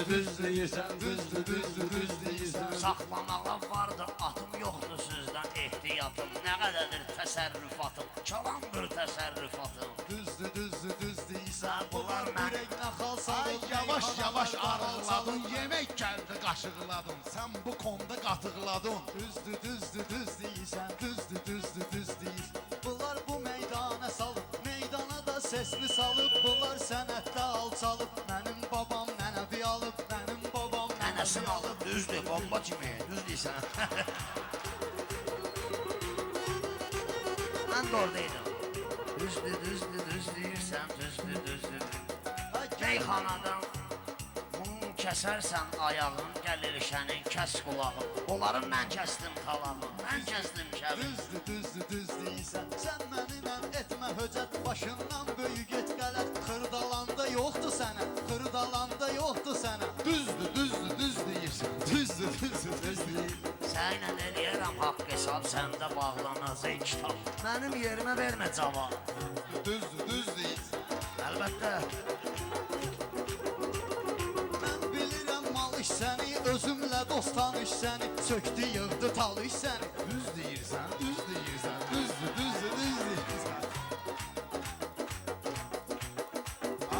Düz deyirsən, düzdür, düzdür, düz deyirsən. Saxlamağa vardır, atım yoxdur sizdən ehtiyatım. Nə qədərdir təsərrüfatım, çalandır təsərrüfatım. Düzdür, düzdür, düz deyirsən. Bunlar mən- ürəyinə xal Ay, salıb, yavaş yavaş arıqladın. arıqladın, yemək gəldi qaşıqladın. Sən bu konuda qatıqladın. Düzdür, düzdür, düz deyirsən, düzdür, düzdür, düz deyirsən. Bunlar bu meydana salıb, meydana da sesli salıb. Bunlar sənətdə alçalıb, mənim babam nənəvi alıb, mənim babam Nənəsini alıb düzdür, bomba kimi, düz deyirsən. Mən də oradaydım. Düzdür, düzdür, düz deyirsən, düzdür, düzdür. Meyxanadan bunu kəsərsən ayağın, gəlir şənin, kəs qulağın. Onları mən kəsdim talağın, mən kəsdim kəbin. Düzdür, düzdür, düz deyirsən. Sən mənimlə etmə höcət, başından böyük et qələt. Xırdalanda yoxdur sənə, xırdalanda yoxdur sənə. Düzdür, düzdür, düz deyirsən. Düzdür, düzdür, düz deyirsən. Sənlə eləyərəm haqq hesab, səndə bağlanacaq kitab. Mənim yerimə vermə cavab. Düzdür, düz deyirsən. Əlbəttə, Mən bilirəm mal iş səni, özümlə dost tanış səni. Söktü, yığdı talış səni. Düz deyirsən, düz deyirsən. Düzdür, düzdür, düz deyirsən.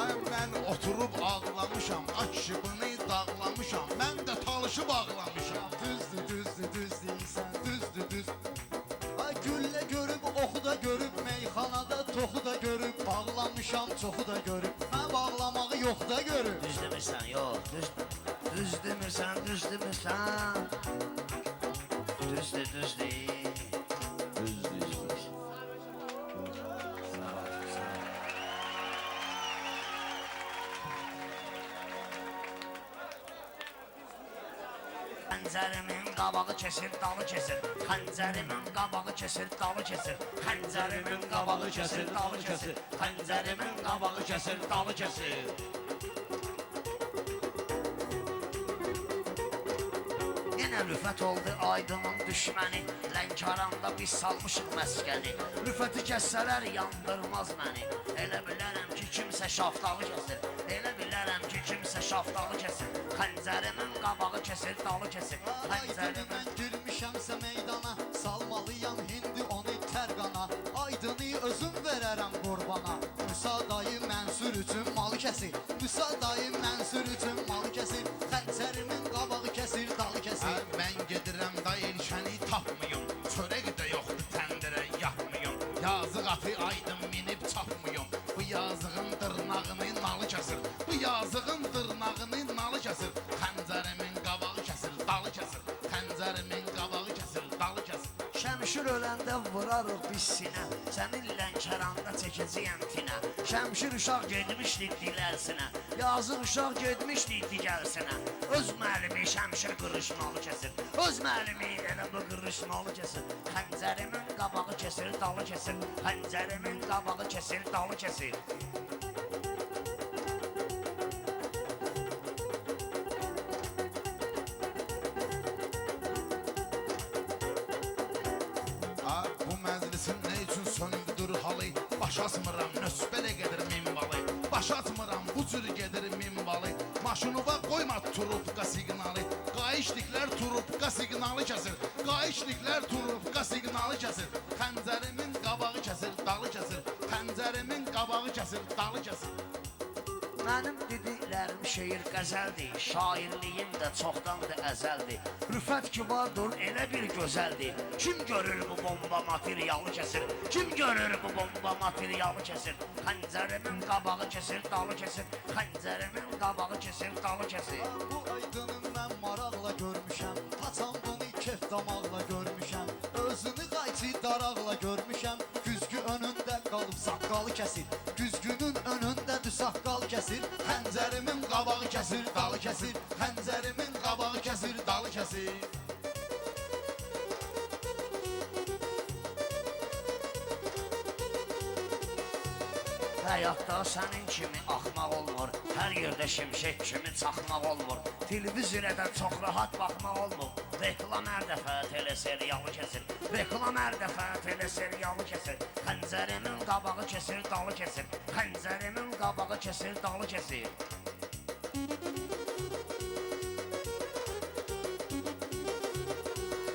Ay, mən oturub ağlamışam, açışını dağlamışam. Mən də talışı bağlamışam. Düzdür, düzdür, düz deyirsən, düzdür, düz. Ay güllə görüb, oxu da görüb, meyxanada toxu da görüb, bağlamışam, çoxu da görüb. Mən bağlamağı yox da görüb. düz demirsən, yox, düz demirsən, düz demirsən. Düzdür, düz deyil. Düz deyil. Xəncərimin qabağı kesir, dalı kesir. Xəncərimin qabağı kesir, dalı kesir. Xəncərimin qabağı kesir, dalı kesir. Xəncərimin qabağı kesir, dalı kesir. Yenə rüfət oldu aydının düşməni. Lənkəranda biz salmışıq məskəni. Rüfəti kəssələr yandırmaz məni. Elə bilərəm ki kimsə şaftalı kəsir. Elə bilərəm ki kimsə şaftalı kəsir. Xəncərimin qabağı kesir, dalı kesir. Aydını Xəncərimin mən girmişəmsə meydana, salmalıyam hindi onu tərqana. Aydını özüm verərəm qurbana. Musa dayı Mənsur üçün malı kəsir. Musa dayı Mənsur üçün malı kəsir. Xəncərimin qabağı kəsir, dalı kəsir. Ay, mən gedirəm da ilşəni tapmıyım. Çörək də yoxdur, təndirə yapmıyım. Yazıq atı aydın minib çapmıyım. Bu yazığın dırnağını nalı kəsir. Bu yazığın dırnağını nalı kəsir. Xəncərimin qabağı kəsir, dalı kəsir. Xəncərimin qabağı kəsir, dalı kəsir. Şəmşir öləndə vurarıq biz sinə. Sənin Lənkəranda çəkəcəyəm tinə. Şəmşir uşaq getmişdi dilərsinə. Yazıq uşaq getmişdi digərsinə. Öz müəllimi Şəmşir qırışmalı kəsir. Öz müəllimi elə bu qırışmalı kəsir. Xəncərimin qabağı kesir, dalı kesir. Xəncərimin qabağı kesir, dalı kesir. baş açmıram, nösbələ gedir minvalı. Baş açmıram, bu cür gedir minvalı. Maşınıva qoyma turubka siqnalı. Qayışliklər turubka siqnalı kəsir. Qayışliklər turubka siqnalı kəsir. Xəncərimin qabağı kəsir, dalı kəsir. Xəncərimin qabağı kəsir, dalı kəsir. Mənim dediklərim şeir qəzəldir, şairliyim də çoxdandır əzəldir. Rüfət ki vardır, elə bir gözəldir. Kim görür bu bomba materialı kəsir? Kim görür bu bomba materialı kəsir? Xəncərimin qabağı kəsir, dalı kəsir. Xəncərimin qabağı kəsir, dalı kəsir. Bu aydını mən maraqla görmüşəm, Haçan bunu kef damaqla görmüşəm, özünü qayçı daraqla görmüşəm. Güzgü önündə qalıb saqqalı kəsir, güzgünün önündə saqqal kəsir. Xəncərimin qabağı kəsir, dalı kəsir. Xəncərimin qabağı kəsir, dalı kəsir. Həyatda sənin kimi axmaq olmur, hər yerdə şimşək kimi çaxmaq olmur. Televizorə də çox rahat baxmaq olmur. Reklam hər dəfə teleseriyalı kəsir, reklam hər dəfə teleseriyalı kəsir. Xəncərimin qabağı kəsir, dalı kəsir. Xəncərimin qabağı kəsir, dalı kəsir.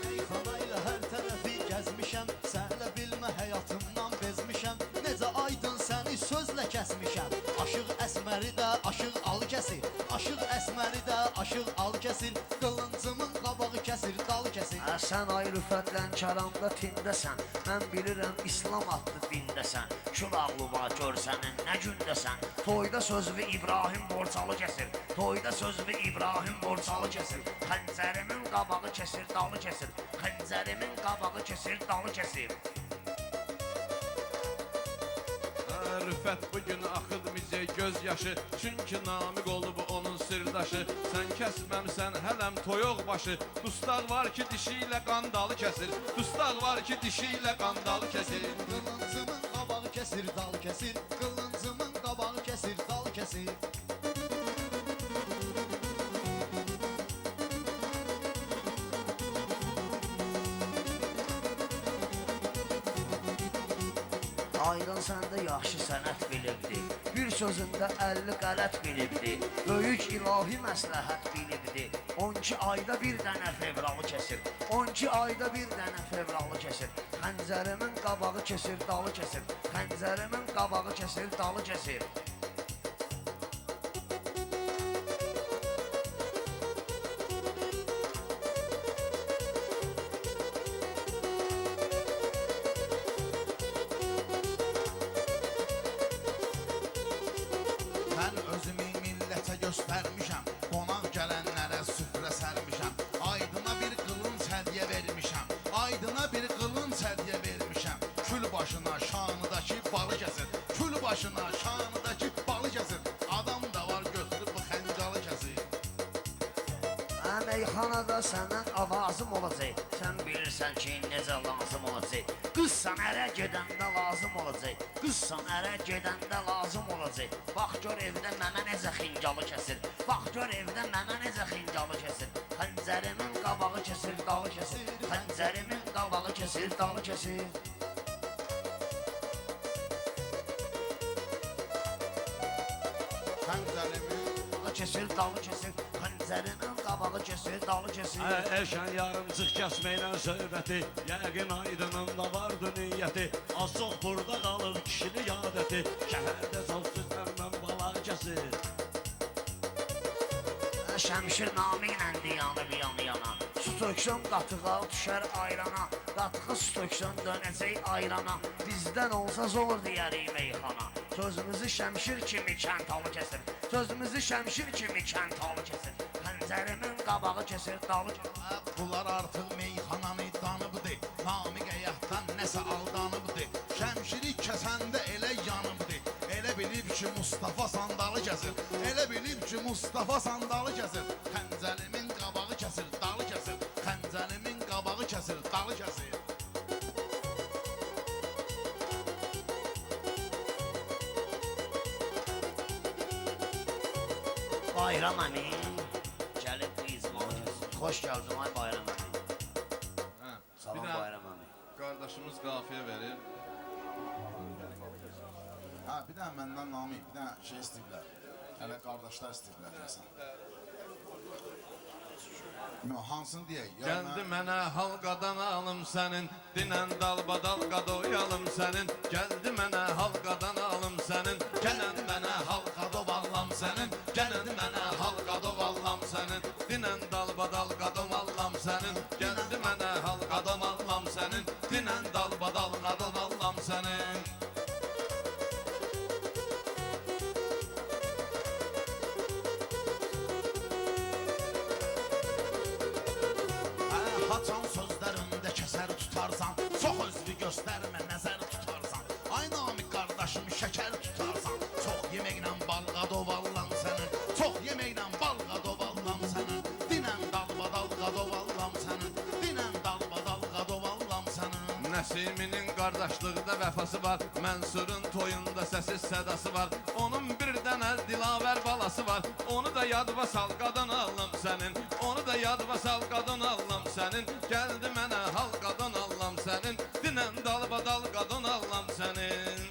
Meyxana ilə hər tərəfi gəzmişəm, səhlə bilmə həyatımdan bezmişəm. Necə aydın səni sözlə kəsmişəm. Aşıq əsməri də aşıq alı kəsir, aşıq əsməri də aşıq alı kəsir. Qılıncımın qabağı kəsir, dalı kəsir. Sən ay rüfətlə kəramda tindəsən, mən bilirəm İslam adlı dindəsən. Kül ağlıma görsənin nə gündəsən. Toyda sözlü İbrahim borçalı kəsir, toyda sözlü İbrahim borçalı kəsir. Xəncərimin qabağı kəsir, dalı kəsir. Xəncərimin qabağı kəsir, dalı kəsir. Rüfət bugün axıdmayacaq göz yaşı, çünki namiq olub onun sirdaşı. Sən kəsməmsən hələm toyuq başı, dustaq var ki dişi ilə qandalı kəsir. Dustaq var ki dişi ilə qandalı kəsir. Qılıncımın qabağı kəsir, dalı kəsir. Qılıncımın qabağı kəsir, dalı kəsir. Aydın səndə yaxşı sənət bilibdi, bir sözündə 50 qələt bilibdi. Böyük ilahi məsləhət bilibdi, 12 ayda bir dənə fevralı kəsir, 12 ayda bir dənə fevralı kəsir. Xəncərimin qabağı kəsir, dalı kəsir. Xəncərimin qabağı kəsir, dalı kəsir. Mən özümü millətə göstərmişəm, qonaq gələnlərə süfrə sərmişəm. Aydına bir qılınc hədiyyə vermişəm, aydına bir qılınc hədiyyə vermişəm. Kül başına şanıdakı balı kəsir, kül başına şanıdakı balı kəsir. Adam da var götürüb bu xəncalı kəsir. Meyxanada səndən avazım olacaq, sən bilirsən ki necə lazım olacaq. Qızsan ərə gedəndə lazım olacaq, qızsan ərə gedəndə lazım olacaq. Bax gör evdə mənə necə xincalı kəsir, bax gör evdə mənə necə xincalı kəsir. Xəncərimin qabağı kəsir, dalı kəsir. Xəncərimin qabağı kəsir, dalı kəsir. Xəncərimin Kəsir, dalı kəsir. Xəncərimin qabağı kəsir, dalı kəsir. Erkən yarımçıq kəsməklə söhbəti, yəqin aydınında vardı niyyəti. Az çox burada qalıb kişilik adəti, şəhərdə çox süzlərlə bala kəsir. Şəmşir namı ilə diyanıb yana. Su töksün qatığa düşər ayrana, qatığı su töksün dönəcək ayrana. Bizdən olsa zor deyərik meyxana. Sözümüzü şəmşir kimi kəntalı kəsir, sözümüzü şəmşir kimi kəntalı kəsir. Xəncərimin qabağı kəsir, dalı kəsir. Bunlar artıq meyxananı danıbdı, Namiq həyatdan nəsə aldanıbdı. Şəmşiri kəsəndə elə yanıbdı, elə bilib ki Mustafa sandalı kəsir, elə bilib ki Mustafa sandalı kəsir. Xəncərimin qabağı kəsir, dalı kəsir. Xəncərimin qabağı kəsir, dalı kəsir. Bayram əmi, gəlib bu izmalı kəsir. Xoş gəldin ay Bayram əmi. Hə, Salam bir də Bayram əmi. qardaşımız qafiyə verir. Ha, bir dənə məndən Namik, bir dənə şey istəyiblər. Hələ qardaşlar istəyiblər deyəsən. Hansını deyək? Geldi mənə halqadan alım sənin, dinən dalbadalqa doyalım sənin. Geldi mənə halqadan alım sənin, gələn mənə halqa dovallam sənin. Gəldi mənə halqa dovallam sənin, dinən dalbadalqa dovallam sənin. Geldi mənə halqa dovallam sənin, dinən dalbadalqa dovallam sənin. Haçan sözlərində kəsər tutarsan, çox özlü göstərmə nəzər tutarsan. Ay Namik qardaşım şəkər tutarsan, çox yeməklə balğa dovallam sənin. Çox yeməklə balğa dovallam sənin. Dinən dalbadalqa dovallam sənin. Dinən dalbadalqa dovallam sənin. Nəsiminin qardaşlıqda vəfası var, Mənsurun toyunda səssiz sədası var. Onun bir dənə dilavər balası var, onu da yadva sal qadan allam sənin. Onu da yadva sal qadan allam sənin. Gəldi mənə halqadan allam sənin, dinən dalbadal qadan allam sənin.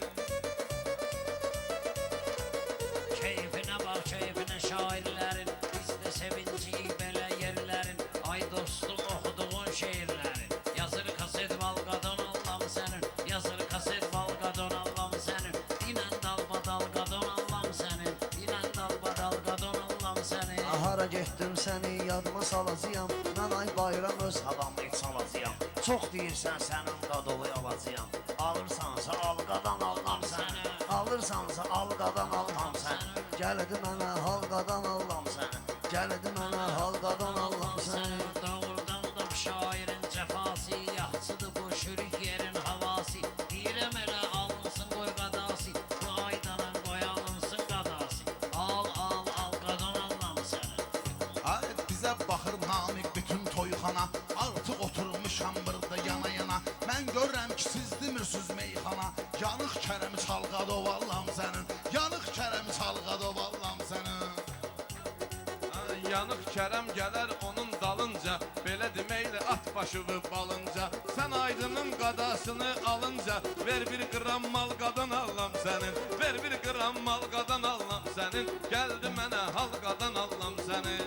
Keyfine bak keyfine şairlerin, bizde sevinci belə yerlerin. Ay dostum okuduğun şiirlerin, yazır kaset valgadan allam senin. Yazır kaset valgadan allam senin, dinen dalbadal qadan allam senin. Dinen dalbadal qadan allam senin. Hara getdim səni yadıma salacağam. Mən ay bayram öz Havamı çalacağam. Çox deyirsən sənin qadovu alacağam. Alırsansa alqadan almam səni. Alırsansa alqadan almam səni. Gəldi mənə halqadan allam səni. Gəldi mənə halqadan allam səni. Doğrudan da bu şairin cefası, yaxşıdır bu şürük yerin havası. Deyirəm elə alınsın qoy qadası, bu aydanın qoy alınsın qadası. Al qadan allam səni. Ay bizə baxır Namik bütün toyxana. Artıq oturmuşam burada yana yana. Mən görürəm ki siz demirsiniz meyxana. Yanıq kərəmi çalqa dovallam sənin. Yanıq kərəmi çalqa dovallam sənin. Yanıq kərəm gələr onun dalınca, belə deməklə at başıvı balınca. Sən aydının qadasını alınca, ver bir qram mal qadan allam sənin. Ver bir qram mal qadan allam sənin, gəldi mənə halqadan allam sənin.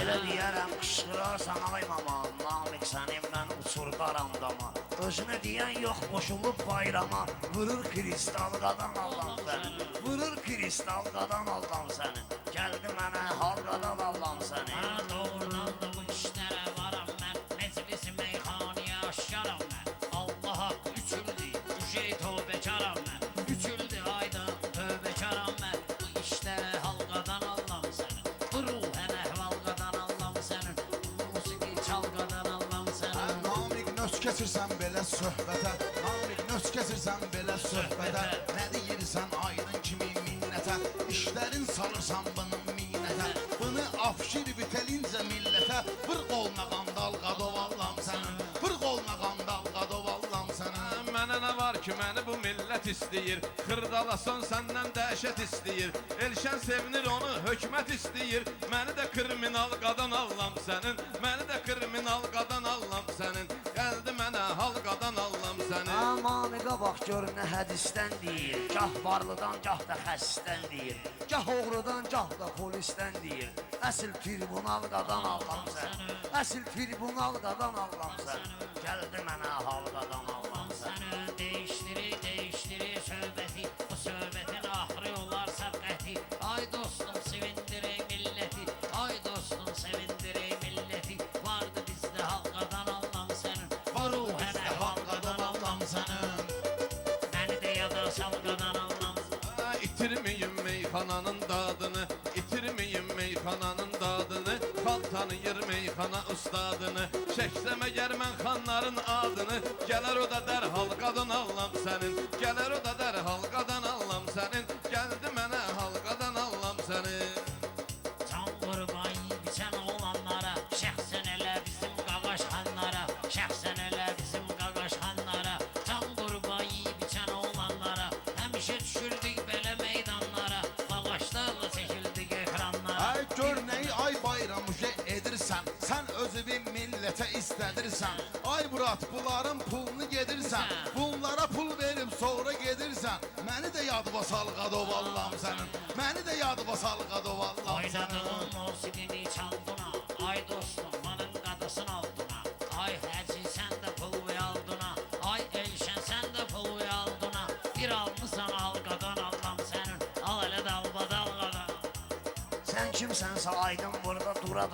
Elə deyərəm qışqırarsan ay mama, Namik sənimlə uçur qaramdama. Özünə deyən yox qoşulub bayrama, vurur kristal qadan allam səni. Vurur kristal qadan allam səni. Gəldi mənə halqadan allam səni. Doğrudan da bu işlərə varam mən, meclisi meyxaniyə aşkaram mən. Allah haqqı üçüldü, üşey tövbekaram mən. Üçüldü aydan tövbekaram mən, bu işlərə halqadan allam sənin. Bu ruhən əhvalqadan allam sənin, bu musiqi çalqadan allam sənin. Namik nös keçirsən belə söhbətə. Namik nös keçirsən belə söhbətə. Nə deyirsən aydın kimi minnətə. İşlərin salırsan bunu minnətə. Bunu afşir bitəlincə millətə. Vır qoluna qandal qadovallam sənin. Vır qoluna qandal qadovallam sənin. Mənə nə var ki, məni bu millət istəyir. Xırdalason səndən dəhşət istəyir. Elşən sevinir onu hökmət istəyir. Məni də kriminal qadan allam sənin. Məni də kriminal qadan allam sənin. Gəldi mənə halqadan allam sənin. Amanıqa bax gör nə hədisdən Deyir, gah varlıdan, gah da xəstdən deyir. Gah oğrudan, gah da polisdən Deyir, əsl tribunal qadan allam səni. Əsl tribunal qadan allam səni. Gəldi mənə halqadan allam səni. Səni değiştirir söhbəti, bu söhbətin axırı olar səbqəti. Ay dostum sevindirir milləti, ay dostum sevindirir milləti. Vardı bizdə halqadan allam sənin, Var o ruhən bizdə halqadan allam sənin. məni də yada salqadan allam. İtirməyim meyxananın dadını, itirməyim meyxananın dadını. Xalq tanıyır meyxana ustadını. Çəksəm əgər mən xanların adını, gələr o da dərhal qadan allam sənin. Gələr o da dərhal qadan allam sənin. Gəldi mənə halqadan allam sənin. Can qurban biçən olanlara, şəxsən elə bizim qaqaş xanlara, şəxsən elə bizim qaqaş xanlara. Can qurban biçən olanlara, həmişə düşürdük belə meydanlara, qaqaşlarla çəkildik ekranlara. Ay gör nəyi ay bayram edirsən. Sən özü bir millətə istədir gedirsən Ay Murat bunların pulunu gedirsən Bunlara pul verib sonra gedirsən Məni də yadıma sal Qadov Allah'ım sənin Məni də yadıma sal Qadov Allah'ım sənin Oynadığın musiqini çaldına Ay dostum manın qadasın aldına Ay həci sən də pul ve aldına Ay Elşən sən də pul ve aldına Bir almısan alqadan Allah'ım sənin Al elə dalbadal qadan Sen kimsənsə aydın burada dura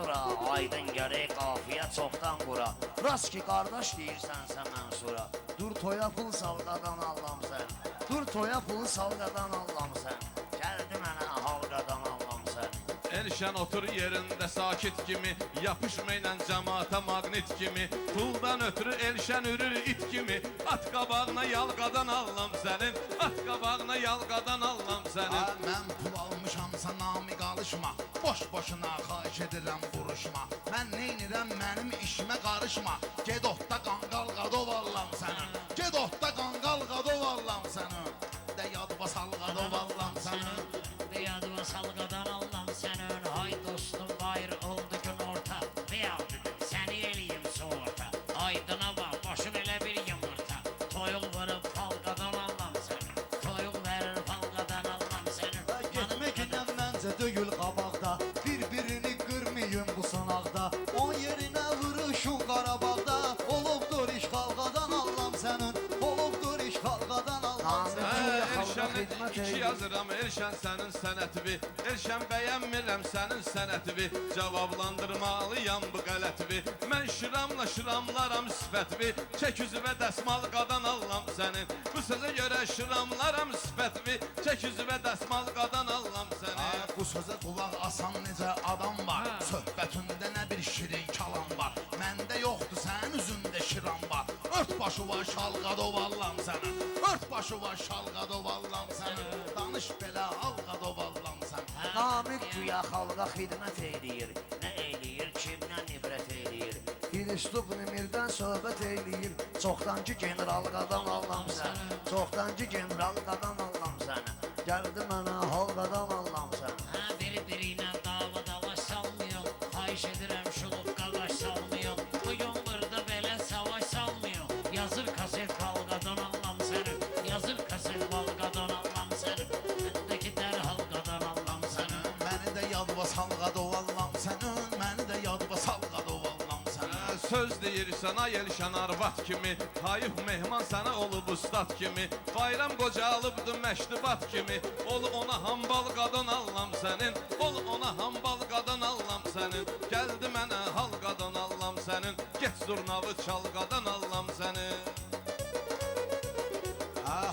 Aydın gərək qafiyə çoxdan qura Rast ki qardaş deyirsənsə Mənsura Dur toya pul salqadan Allah'ım sən Dur toya pul salqadan Allah'ım sən Gəldi mənə halqadan Allah'ım sən Elşən otur yerində sakit kimi Yapışmayla cəmaata maqnit kimi Puldan ötürü Elşən ürür it kimi At qabağına yalqadan Allah'ım sənin At qabağına yalqadan Allah'ım sənin Mən pul almışamsa nami qalışma Boş boşuna xahiş edirəm vuruşma Mən neynirəm mənim işimə qarışma Ged otda qanqal Qadov Allah'ım sənin Ged otda qanqal Qadov Allah'ım sənin De yad basal Qadov Allah'ım sənin Yadıma salqadan Allah'ım sənin Hay dostum bayır oldu gün orta Beyal dedim səni eləyim soğurta Aydına bax başın elə bir yumurta Toyuq vırıb falqadan Allah'ım sənin Toyuq verir falqadan Allah'ım sənin Getməklə məncə döyül qabaqda Bir-birini qırmayın bu sınaqda On yerinə vuruşun Qarabağda Olubdur iş qalqadan Allah'ım sənin Olubdur iş qalqadan Allah'ım sənin Elşən iki yazıram Elşən sənin sənətivi Elşən bəyənmirəm sənin sənətivi Cavablandırmalıyam bu qələtvi Mən şıramla şıramlaram sifətvi Çək üzüvə dəsmal qadan Allah'ım sənin Bu sözə görə şıramlaram sifətvi Çək üzüvə dəsmal qadan Allah'ım sənin Bu sözə qulaq asan necə adam var Söhbətində nə bir şirin kalam var Məndə yoxdur sənin üzündə şiran var Ört başı var şal Qadov Allah'ım sənin Ört başı var şal Qadov Allah'ım sənin Danış belə al Qadov Allah'ım sənin Namik güya xalqa xidmət eyləyir Nə eyləyir, kimdən ibrət eyləyir Filistub Nimirdən söhbət eyləyir Çoxdancı general qadan Allah'ım sən Çoxdancı general qadan Allah'ım sən Gəldi mənə halqadan Allah'ım sən Hə biri ilə dava dalaş salmıyor Xahiş edirəm şuluq qalaş salmıyor Bugün burada belə savaş salmıyor Yazır kaset falqadan Allah'ım sənin Yazır kaset falqadan Allah'ım sənin Məndəki dərhal qadan Allah'ım sənin Məni də yadıma sal Qadov Allah'ım sənin Məni də yadıma sal Qadov Allah'ım sənin Söz deyirsən ay Elşən arvat kimi Hayıf mehman sənə olub ustad kimi Bayram qocalıbdı məştubat kimi Ol ona hambal qadan Allah'ım sənin Ol ona hambal qadan Allah'ım sənin Gəldi mənə hal qadan Allah'ım sənin Get zurnavı çal qadan Allah'ım sənin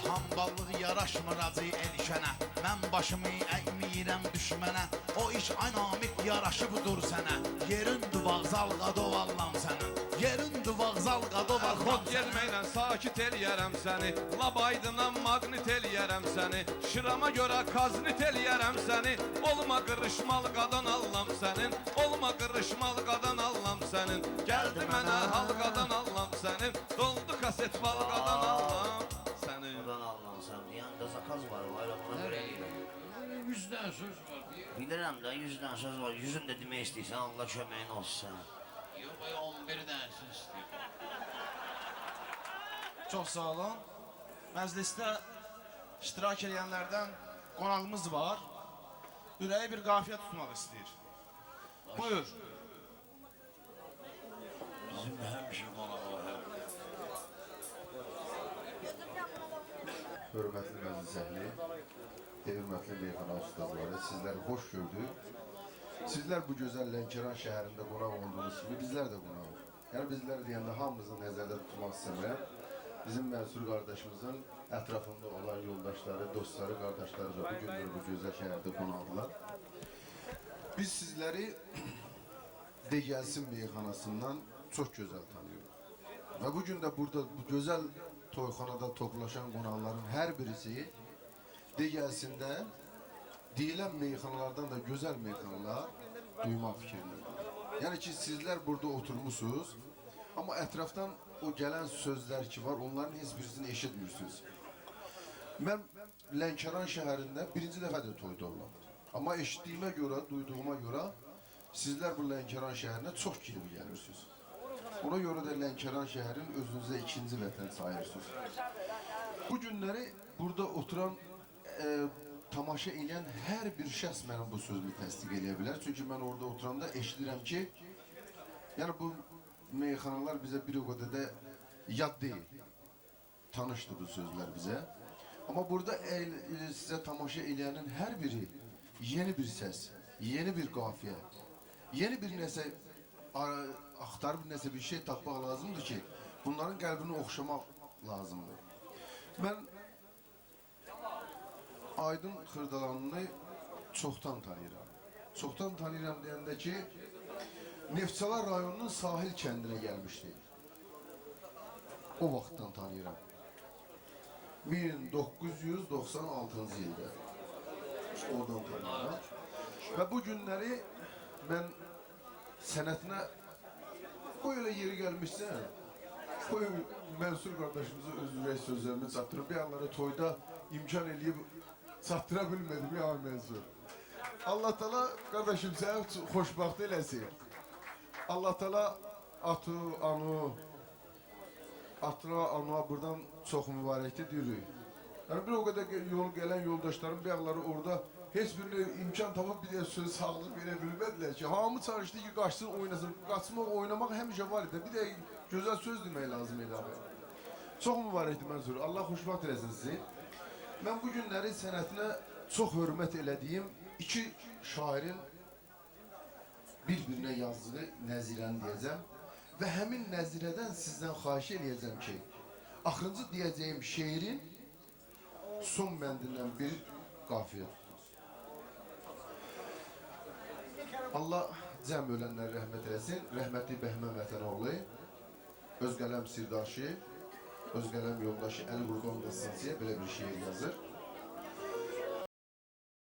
Hamballıq yaraşmır acı Elşənə Mən başımı əymiyirəm düşmənə O iş aynamik yaraşıbdır sənə Yerin duvaqzal Qadov Allah'ım sənin Yerin duvaqzal Qadov Allah'ım Xod gelməklə sakit eləyərəm səni Lab aydına maqnit eləyərəm səni Şırama görə kaznit eləyərəm səni Olma qırışmal qadan Allah'ım sənin Olma qırışmal qadan Allah'ım sənin Gəldi mənə hal qadan Allah'ım sənin Doldu kaset bal qadan Allah'ım sənin Qadan Allah'ım sən Yanında zakaz var ona görə deyirəm 100 dənə söz var deyə Bilirəm də 100 dənə söz var 100-ün də demək istəyirsən Allah köməyin olsun sənə Yox 11 dənə söz istəyir Çox sağ olun. Məclisdə iştirak edənlərdən qonağımız var. Ürəyi bir qafiyə tutmaq istəyir. Buyur. Bizim həmişə qonağı var. Hörmətli məclis əhli, hörmətli meyxana ustazları, sizləri xoş gördük. Sizlər bu gözəl Lənkəran şəhərində qonaq olduğunuz kimi bizlər də qonaq. Yəni bizlər deyəndə hamımızı nəzərdə tutmaq istəyirəm. Bizim Mənsur qardaşımızın ətrafında olan yoldaşları, dostları, qardaşları da bu gündür bu gözəl şəhərdə qonaqdılar. Biz sizləri De Gəlsin meyxanasından çox gözəl tanıyırıq. Və bu gün də burada bu gözəl toyxanada toplaşan qonaqların hər birisi De Gəlsində deyilən meyxanalardan da gözəl meyxanalar duymaq fikirlidir. Yəni ki, sizlər burada oturmuşsunuz, amma ətrafdan o gələn sözlər ki var, onların heç birisini eşitmirsiniz. Mən Lənkəran şəhərində birinci dəfə də toyda olam. Amma eşitdiyimə görə, duyduğuma görə sizlər bu Lənkəran şəhərinə çox kilib gəlirsiniz. Ona göre de Lənkəran şəhərin özünüzə ikinci vətən sayırsınız. Bu günləri burada oturan, tamaşa edən hər bir şəxs mənim bu sözümü təsdiq edə bilər. Çünki mən orada oturanda eşidirəm ki, yəni bu meyxanalar bizə bir o qədər də yad deyil. Tanışdı bu sözlər bizə. Amma burada sizə tamaşa eləyənin hər biri yeni bir səs, yeni bir qafiyə, yeni bir nəsə axtarıb nəsə bir şey tapmaq lazımdır ki, bunların qəlbini oxşamaq lazımdır. Mən Aydın Xırdalanını çoxdan tanıyıram. Çoxdan tanıyıram deyəndə ki, Neftçalar rayonunun sahil kəndinə gəlmişdi. O vaxtdan tanıyıram. 1996-cı ildə. Oradan tanıyıram. Və bu günləri mən sənətinə qoy elə yeri gəlmişsən, qoy Mənsur qardaşımızı öz ürək sözlərini çatdırıb, bir anları toyda imkan eləyib çatdıra bilmədim ya Mənsur. Allah Teala qardaşım səni xoşbaxt eləsin. Allah Teala atı, anı, atıra, anıya buradan çox mübarəkdir deyirik. Yəni bir o qədər yol gələn yoldaşlarım bir anları orada heç birine imkan tapıp bir de söz sağlık verebilmediler ki, hamı çalıştı ki kaçsın oynasın. Kaçmak, oynamak həmişə var idi. Bir de güzel söz demək lazım idi abi. Çox mübarəkdir Mənsur. Allah xoşbaxt eləsin sizi. Mən bu günləri sənətinə çox hörmət elədiyim iki şairin bir-birinə yazdığı nəzirəni deyəcəm. Və həmin nəzirədən sizdən xahiş eləyəcəm ki, axırıncı deyəcəyim şeirin son məndindən bir qafiyə tutun. Allah cəm ölənləri rəhmət eləsin. Rəhmətli Bəhmən Vətənoğlu, öz qələm sirdaşı, öz qələm yoldaşı Əli Qurban da sinsiyə belə bir şeir yazır.